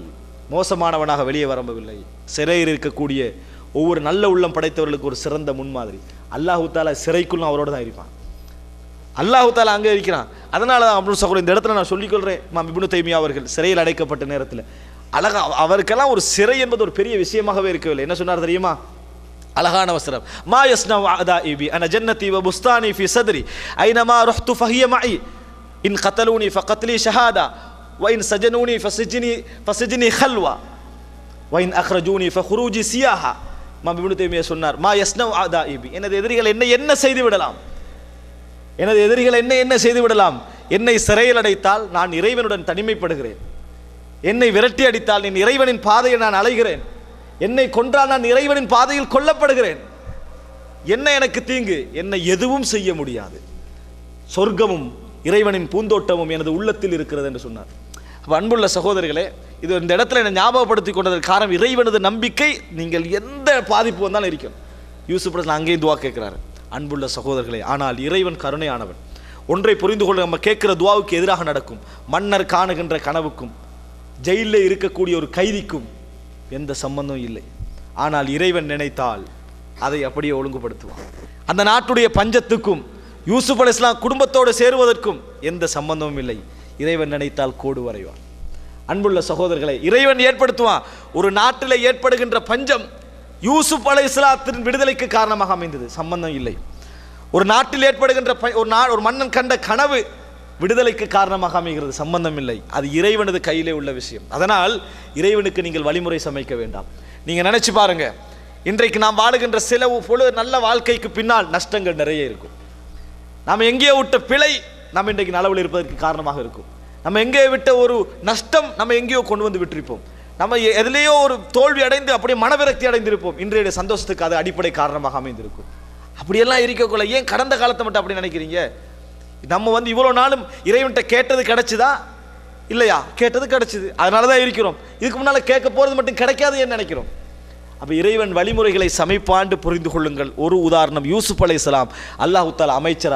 மோசமானவனாக வெளியே வரம்பவில்லை. சிறையில் இருக்கக்கூடிய ஒவ்வொரு நல்ல உள்ளம் படைத்தவர்களுக்கு ஒரு சிறந்த முன்மாதிரி. அல்லாஹு தாலா சிறைக்குள்ளும் அவரோடு தான் இருப்பான். அல்லாஹு தாலா அங்கே இருக்கிறான். அதனால தான் அப்படின்னு சொல்கிறேன், இந்த இடத்துல நான் சொல்லிக்கொள்கிறேன், இமாம் இப்னு தைமியா அவர்கள் சிறையில் அடைக்கப்பட்ட நேரத்தில் அழகா, அவருக்கெல்லாம் ஒரு சிறை என்பது ஒரு பெரிய விஷயமாகவே இருக்கவில்லை. என்ன சொன்னார் தெரியுமா? அழகான வசனம், மா யஸ்னா அதாஇபி அன ஜன்னதி வ புஸ்தானி ஃபி சத்ரி ஐனமா ரஹ்து ஃபஹிய மஇ இன் கதலூனி ஃபகத்லி ஷஹாதா வ இன் சஜனூனி ஃபஸஜ்னி ஹல்வா வ இன் அக்ரஜூனி ஃபஹுரூஜி சியாஹா. இமாம் இப்னு தைமியா சொன்னார், மா யஸ்னா அதாஇபி, எனது எதிரிகள் என்ன செய்து விடலாம், எனது எதிரிகள் என்ன செய்து விடலாம். என்னை சிறையில் அடைத்தால் நான் இறைவனுடன் தனிமைப்படுகிறேன், என்னை விரட்டி அடித்தால் என் இறைவனின் பாதையை நான் அலைகிறேன், என்னை கொன்றால் நான் இறைவனின் பாதையில் கொல்லப்படுகிறேன். என்ன எனக்கு தீங்கு? என்னை எதுவும் செய்ய முடியாது. சொர்க்கமும் இறைவனின் பூந்தோட்டமும் எனது உள்ளத்தில் இருக்கிறது என்று சொன்னார். அப்போ அன்புள்ள சகோதரிகளே, இது இந்த இடத்துல என்னை ஞாபகப்படுத்தி கொண்டதற்கு காரணம் இறைவனது நம்பிக்கை. நீங்கள் எந்த பாதிப்பு வந்தாலும் இருக்கும். யூசுப் அலைஹிஸ்ஸலாம் அங்கேயும் துவா கேட்கிறாரு. அன்புள்ள சகோதரர்களே, ஆனால் இறைவன் கருணையானவன். ஒன்றை புரிந்து கொள்ள, நம்ம கேட்கிற துவாவுக்கு எதிராக நடக்கும். மன்னர் காணுகின்ற கனவுக்கும் ஜெயிலில் இருக்கக்கூடிய ஒரு கைதிக்கும் எந்த சம்பந்தம் இல்லை. ஆனால் இறைவன் நினைத்தால் அதை அப்படியே ஒழுங்குபடுத்துவான். அந்த நாட்டுடைய பஞ்சத்துக்கும் யூசுப் அலைஹிஸ்ஸலாம் குடும்பத்தோடு சேருவதற்கும் எந்த சம்பந்தமும் இல்லை. இறைவன் நினைத்தால் கோடு வரைவான். அன்புள்ள சகோதரர்களை, இறைவன் ஏற்படுத்துவான். ஒரு நாட்டில் ஏற்படுகின்ற பஞ்சம் யூசுப் அலைஹிஸ்ஸலாத்தின் விடுதலைக்கு காரணமாக அமைந்தது, சம்பந்தம் இல்லை. ஒரு நாட்டில் ஏற்படுகின்ற ஒரு மன்னன் கண்ட கனவு விடுதலைக்கு காரணமாக அமைகிறது, சம்பந்தம் இல்லை. அது இறைவனது கையிலே உள்ள விஷயம். அதனால் இறைவனுக்கு நீங்கள் வழிமுறை சமைக்க வேண்டாம். நீங்க நினைச்சு பாருங்க, இன்றைக்கு நாம் வாழுகின்ற சில நல்ல வாழ்க்கைக்கு பின்னால் நஷ்டங்கள் நிறைய இருக்கும். நாம் எங்கேயோ விட்ட பிழை நம்ம இன்றைக்கு நலவில் இருப்பதற்கு காரணமாக இருக்கும். நம்ம எங்கேயோ விட்ட ஒரு நஷ்டம் நம்ம எங்கேயோ கொண்டு வந்து விட்டிருப்போம். நம்ம எதிலேயோ ஒரு தோல்வி அடைந்து அப்படியே மனவிரக்தி அடைந்திருப்போம். இன்றைய சந்தோஷத்துக்கு அது அடிப்படை காரணமாக அமைந்திருக்கும். அப்படியெல்லாம் இருக்கக்குள்ள ஏன் கடந்த காலத்தை மட்டும் அப்படி நினைக்கிறீங்க? நம்ம இவ்வளோ நாளும் இறைவன்கிட்ட கேட்டது கிடைச்சுதா இல்லையா? கேட்டது கிடைச்சிது, அதனால தான் இருக்கிறோம். இதுக்கு முன்னால் கேட்க போகிறது மட்டும் கிடைக்காது ஏன்னு நினைக்கிறோம். அப்போ இறைவன் வழிமுறைகளை சமைப்பாண்டு புரிந்து கொள்ளுங்கள். ஒரு உதாரணம், யூசுப் அலைஹிஸ்ஸலாம் அல்லாஹ் தஆலா அமைச்சர்